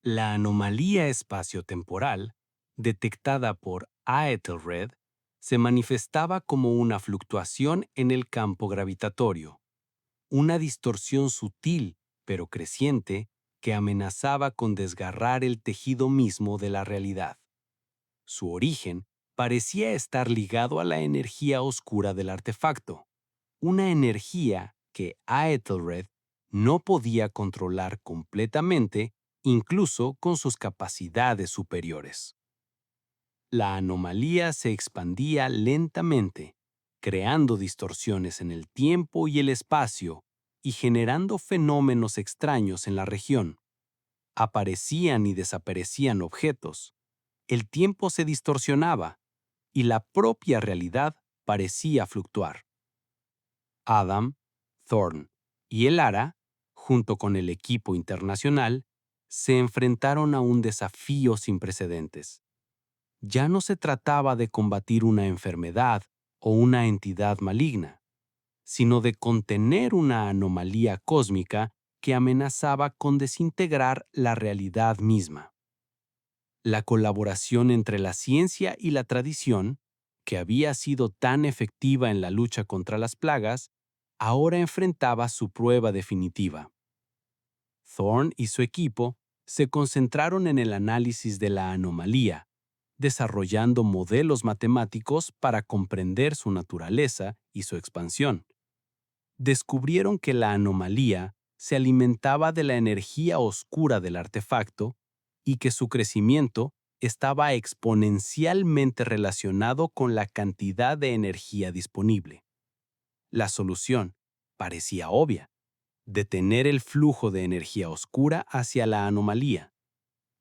La anomalía espaciotemporal, detectada por Aethelred, se manifestaba como una fluctuación en el campo gravitatorio, una distorsión sutil pero creciente que amenazaba con desgarrar el tejido mismo de la realidad. Su origen parecía estar ligado a la energía oscura del artefacto, una energía que Aethelred no podía controlar completamente, incluso con sus capacidades superiores. La anomalía se expandía lentamente, creando distorsiones en el tiempo y el espacio y generando fenómenos extraños en la región. Aparecían y desaparecían objetos. El tiempo se distorsionaba y la propia realidad parecía fluctuar. Adam, Thorne y Elara, junto con el equipo internacional, se enfrentaron a un desafío sin precedentes. Ya no se trataba de combatir una enfermedad o una entidad maligna, sino de contener una anomalía cósmica que amenazaba con desintegrar la realidad misma. La colaboración entre la ciencia y la tradición, que había sido tan efectiva en la lucha contra las plagas, ahora enfrentaba su prueba definitiva. Thorne y su equipo se concentraron en el análisis de la anomalía, desarrollando modelos matemáticos para comprender su naturaleza y su expansión. Descubrieron que la anomalía se alimentaba de la energía oscura del artefacto y que su crecimiento estaba exponencialmente relacionado con la cantidad de energía disponible. La solución parecía obvia: detener el flujo de energía oscura hacia la anomalía.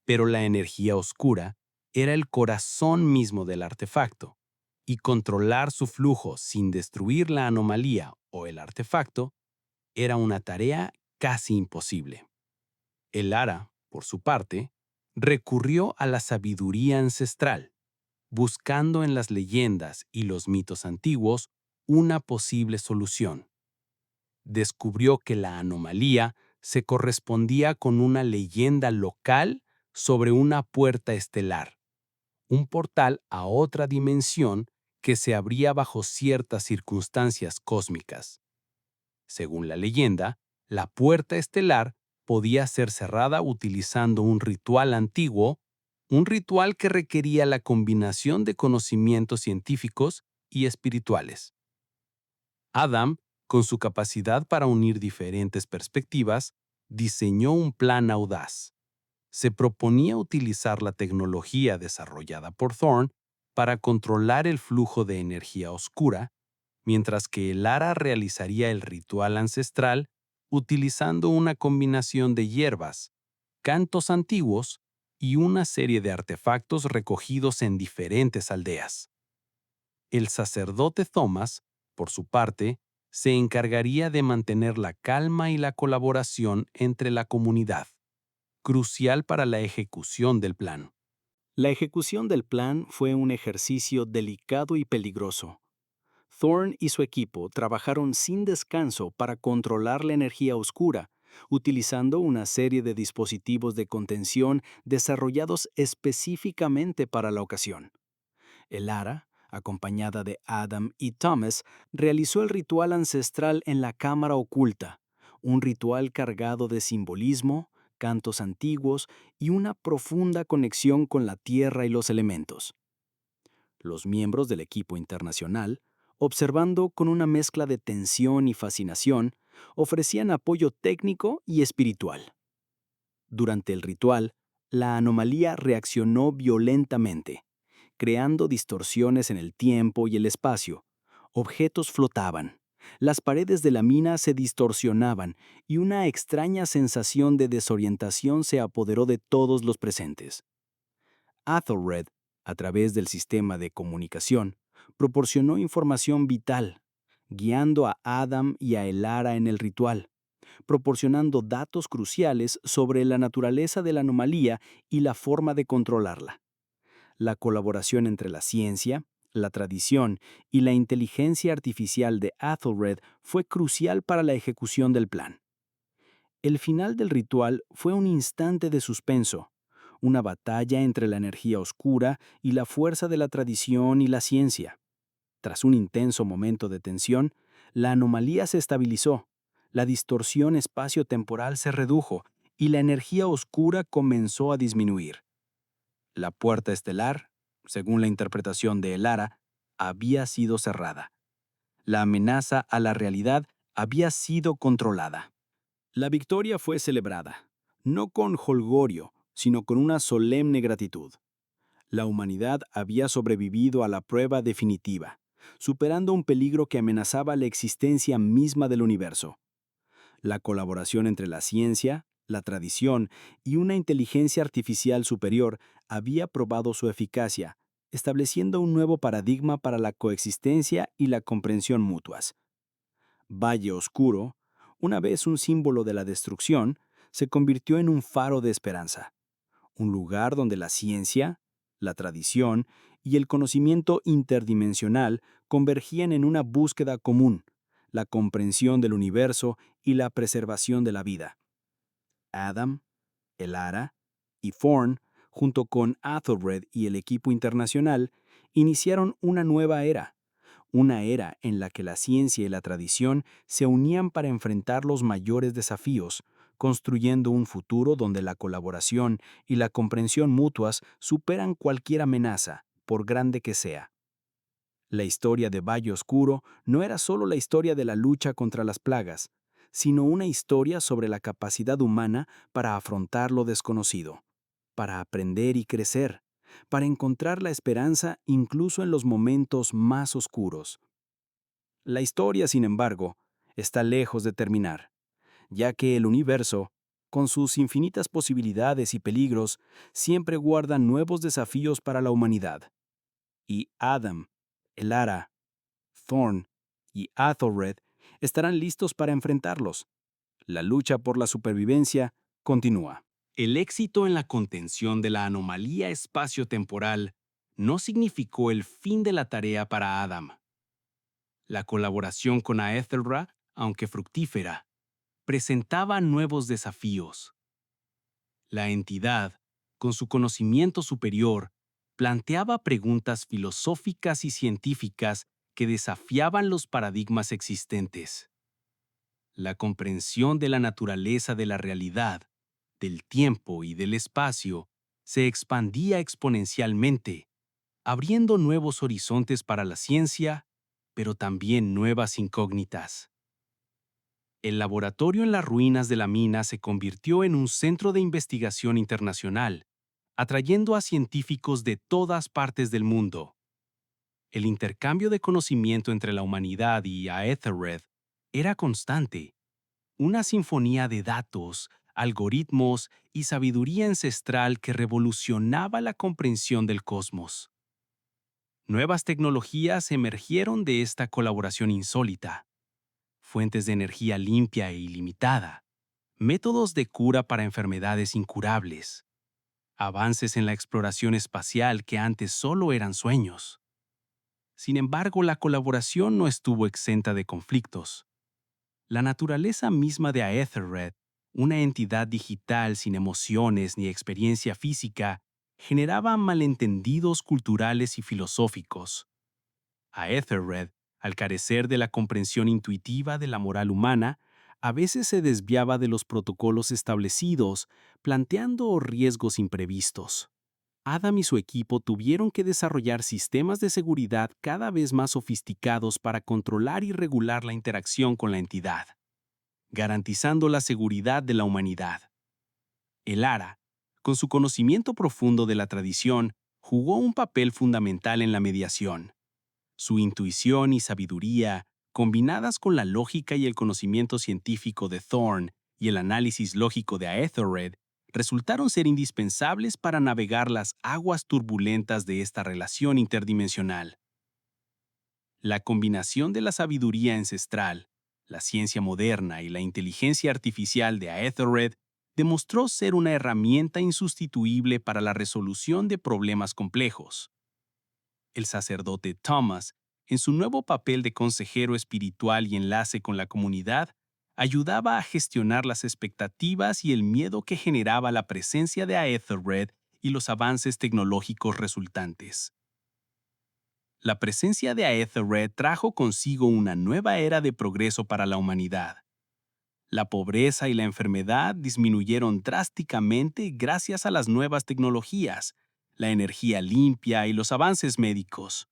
Pero la energía oscura era el corazón mismo del artefacto, y controlar su flujo sin destruir la anomalía o el artefacto era una tarea casi imposible. Elara, por su parte, recurrió a la sabiduría ancestral, buscando en las leyendas y los mitos antiguos una posible solución. Descubrió que la anomalía se correspondía con una leyenda local sobre una puerta estelar, un portal a otra dimensión que se abría bajo ciertas circunstancias cósmicas. Según la leyenda, la puerta estelar podía ser cerrada utilizando un ritual antiguo, un ritual que requería la combinación de conocimientos científicos y espirituales. Adam, con su capacidad para unir diferentes perspectivas, diseñó un plan audaz. Se proponía utilizar la tecnología desarrollada por Thorne para controlar el flujo de energía oscura, mientras que Elara realizaría el ritual ancestral utilizando una combinación de hierbas, cantos antiguos y una serie de artefactos recogidos en diferentes aldeas. El sacerdote Thomas, por su parte, se encargaría de mantener la calma y la colaboración entre la comunidad, crucial para la ejecución del plan. La ejecución del plan fue un ejercicio delicado y peligroso. Thorne y su equipo trabajaron sin descanso para controlar la energía oscura, utilizando una serie de dispositivos de contención desarrollados específicamente para la ocasión. Elara, acompañada de Adam y Thomas, realizó el ritual ancestral en la cámara oculta, un ritual cargado de simbolismo, cantos antiguos y una profunda conexión con la tierra y los elementos. Los miembros del equipo internacional, observando con una mezcla de tensión y fascinación, ofrecían apoyo técnico y espiritual. Durante el ritual, la anomalía reaccionó violentamente, creando distorsiones en el tiempo y el espacio. Objetos flotaban, las paredes de la mina se distorsionaban y una extraña sensación de desorientación se apoderó de todos los presentes. Athelred, a través del sistema de comunicación, proporcionó información vital, guiando a Adam y a Elara en el ritual, proporcionando datos cruciales sobre la naturaleza de la anomalía y la forma de controlarla. La colaboración entre la ciencia, la tradición y la inteligencia artificial de Athelred fue crucial para la ejecución del plan. El final del ritual fue un instante de suspenso, una batalla entre la energía oscura y la fuerza de la tradición y la ciencia. Tras un intenso momento de tensión, la anomalía se estabilizó, la distorsión espacio-temporal se redujo y la energía oscura comenzó a disminuir. La puerta estelar, según la interpretación de Elara, había sido cerrada. La amenaza a la realidad había sido controlada. La victoria fue celebrada, no con jolgorio, sino con una solemne gratitud. La humanidad había sobrevivido a la prueba definitiva, superando un peligro que amenazaba la existencia misma del universo. La colaboración entre la ciencia, La tradición y una inteligencia artificial superior había probado su eficacia, estableciendo un nuevo paradigma para la coexistencia y la comprensión mutuas. Valle Oscuro, una vez un símbolo de la destrucción, se convirtió en un faro de esperanza, un lugar donde la ciencia, la tradición y el conocimiento interdimensional convergían en una búsqueda común, la comprensión del universo y la preservación de la vida. Adam, Elara y Thorn, junto con Athelred y el equipo internacional, iniciaron una era en la que la ciencia y la tradición se unían para enfrentar los mayores desafíos, construyendo un futuro donde la colaboración y la comprensión mutuas superan cualquier amenaza, por grande que sea. La historia de Valle Oscuro no era solo la historia de la lucha contra las plagas, sino una historia sobre la capacidad humana para afrontar lo desconocido, para aprender y crecer, para encontrar la esperanza incluso en los momentos más oscuros. La historia, sin embargo, está lejos de terminar, ya que el universo, con sus infinitas posibilidades y peligros, siempre guarda nuevos desafíos para la humanidad. Y Adam, Elara, Thorn y Athelred estarán listos para enfrentarlos. La lucha por la supervivencia continúa. El éxito en la contención de la anomalía espacio-temporal no significó el fin de la tarea para Adam. La colaboración con Aethelra, aunque fructífera, presentaba nuevos desafíos. La entidad, con su conocimiento superior, planteaba preguntas filosóficas y científicas que desafiaban los paradigmas existentes. La comprensión de la naturaleza de la realidad, del tiempo y del espacio se expandía exponencialmente, abriendo nuevos horizontes para la ciencia, pero también nuevas incógnitas. El laboratorio en las ruinas de la mina se convirtió en un centro de investigación internacional, atrayendo a científicos de todas partes del mundo. El intercambio de conocimiento entre la humanidad y Aethelred era constante, una sinfonía de datos, algoritmos y sabiduría ancestral que revolucionaba la comprensión del cosmos. Nuevas tecnologías emergieron de esta colaboración insólita. Fuentes de energía limpia e ilimitada, métodos de cura para enfermedades incurables, avances en la exploración espacial que antes solo eran sueños. Sin embargo, la colaboración no estuvo exenta de conflictos. La naturaleza misma de Aethelred, una entidad digital sin emociones ni experiencia física, generaba malentendidos culturales y filosóficos. Aethelred, al carecer de la comprensión intuitiva de la moral humana, a veces se desviaba de los protocolos establecidos, planteando riesgos imprevistos. Adam y su equipo tuvieron que desarrollar sistemas de seguridad cada vez más sofisticados para controlar y regular la interacción con la entidad, garantizando la seguridad de la humanidad. Elara, con su conocimiento profundo de la tradición, jugó un papel fundamental en la mediación. Su intuición y sabiduría, combinadas con la lógica y el conocimiento científico de Thorn y el análisis lógico de Aethelred, resultaron ser indispensables para navegar las aguas turbulentas de esta relación interdimensional. La combinación de la sabiduría ancestral, la ciencia moderna y la inteligencia artificial de Aethelred demostró ser una herramienta insustituible para la resolución de problemas complejos. El sacerdote Thomas, en su nuevo papel de consejero espiritual y enlace con la comunidad, ayudaba a gestionar las expectativas y el miedo que generaba la presencia de Aethelred y los avances tecnológicos resultantes. La presencia de Aethelred trajo consigo una nueva era de progreso para la humanidad. La pobreza y la enfermedad disminuyeron drásticamente gracias a las nuevas tecnologías, la energía limpia y los avances médicos.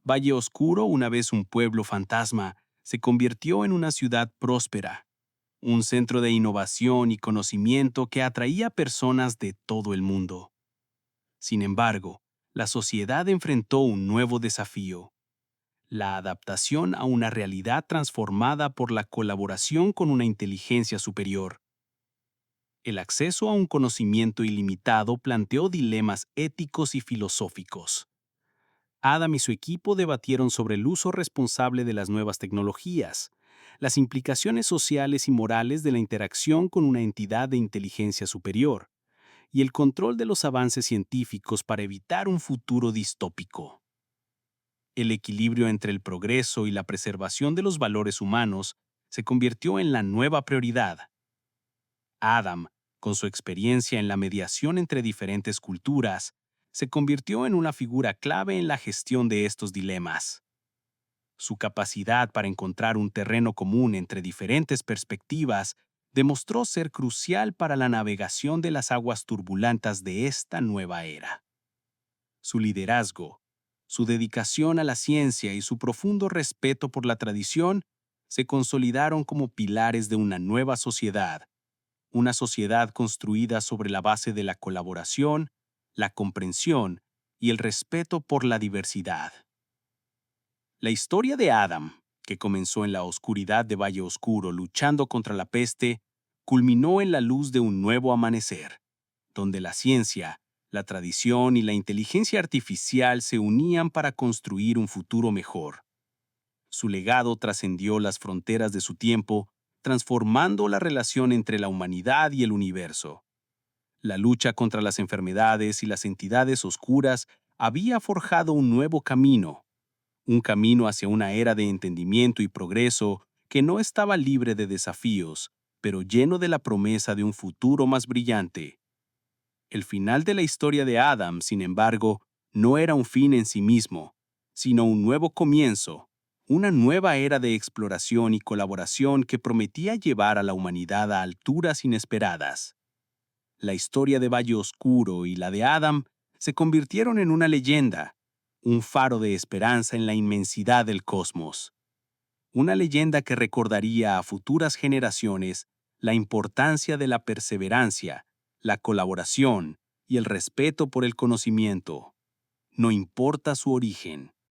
Valle Oscuro, una vez un pueblo fantasma, se convirtió en una ciudad próspera, un centro de innovación y conocimiento que atraía personas de todo el mundo. Sin embargo, la sociedad enfrentó un nuevo desafío: la adaptación a una realidad transformada por la colaboración con una inteligencia superior. El acceso a un conocimiento ilimitado planteó dilemas éticos y filosóficos. Adam y su equipo debatieron sobre el uso responsable de las nuevas tecnologías, las implicaciones sociales y morales de la interacción con una entidad de inteligencia superior, y el control de los avances científicos para evitar un futuro distópico. El equilibrio entre el progreso y la preservación de los valores humanos se convirtió en la nueva prioridad. Adam, con su experiencia en la mediación entre diferentes culturas, se convirtió en una figura clave en la gestión de estos dilemas. Su capacidad para encontrar un terreno común entre diferentes perspectivas demostró ser crucial para la navegación de las aguas turbulentas de esta nueva era. Su liderazgo, su dedicación a la ciencia y su profundo respeto por la tradición se consolidaron como pilares de una sociedad construida sobre la base de la colaboración, la comprensión y el respeto por la diversidad. La historia de Adam, que comenzó en la oscuridad de Valle Oscuro luchando contra la peste, culminó en la luz de un nuevo amanecer, donde la ciencia, la tradición y la inteligencia artificial se unían para construir un futuro mejor. Su legado trascendió las fronteras de su tiempo, transformando la relación entre la humanidad y el universo. La lucha contra las enfermedades y las entidades oscuras había forjado un nuevo camino, un camino hacia una era de entendimiento y progreso que no estaba libre de desafíos, pero lleno de la promesa de un futuro más brillante. El final de la historia de Adam, sin embargo, no era un fin en sí mismo, sino un nuevo comienzo, una nueva era de exploración y colaboración que prometía llevar a la humanidad a alturas inesperadas. La historia de Valle Oscuro y la de Adam se convirtieron en una leyenda, un faro de esperanza en la inmensidad del cosmos. Una leyenda que recordaría a futuras generaciones la importancia de la perseverancia, la colaboración y el respeto por el conocimiento. No importa su origen.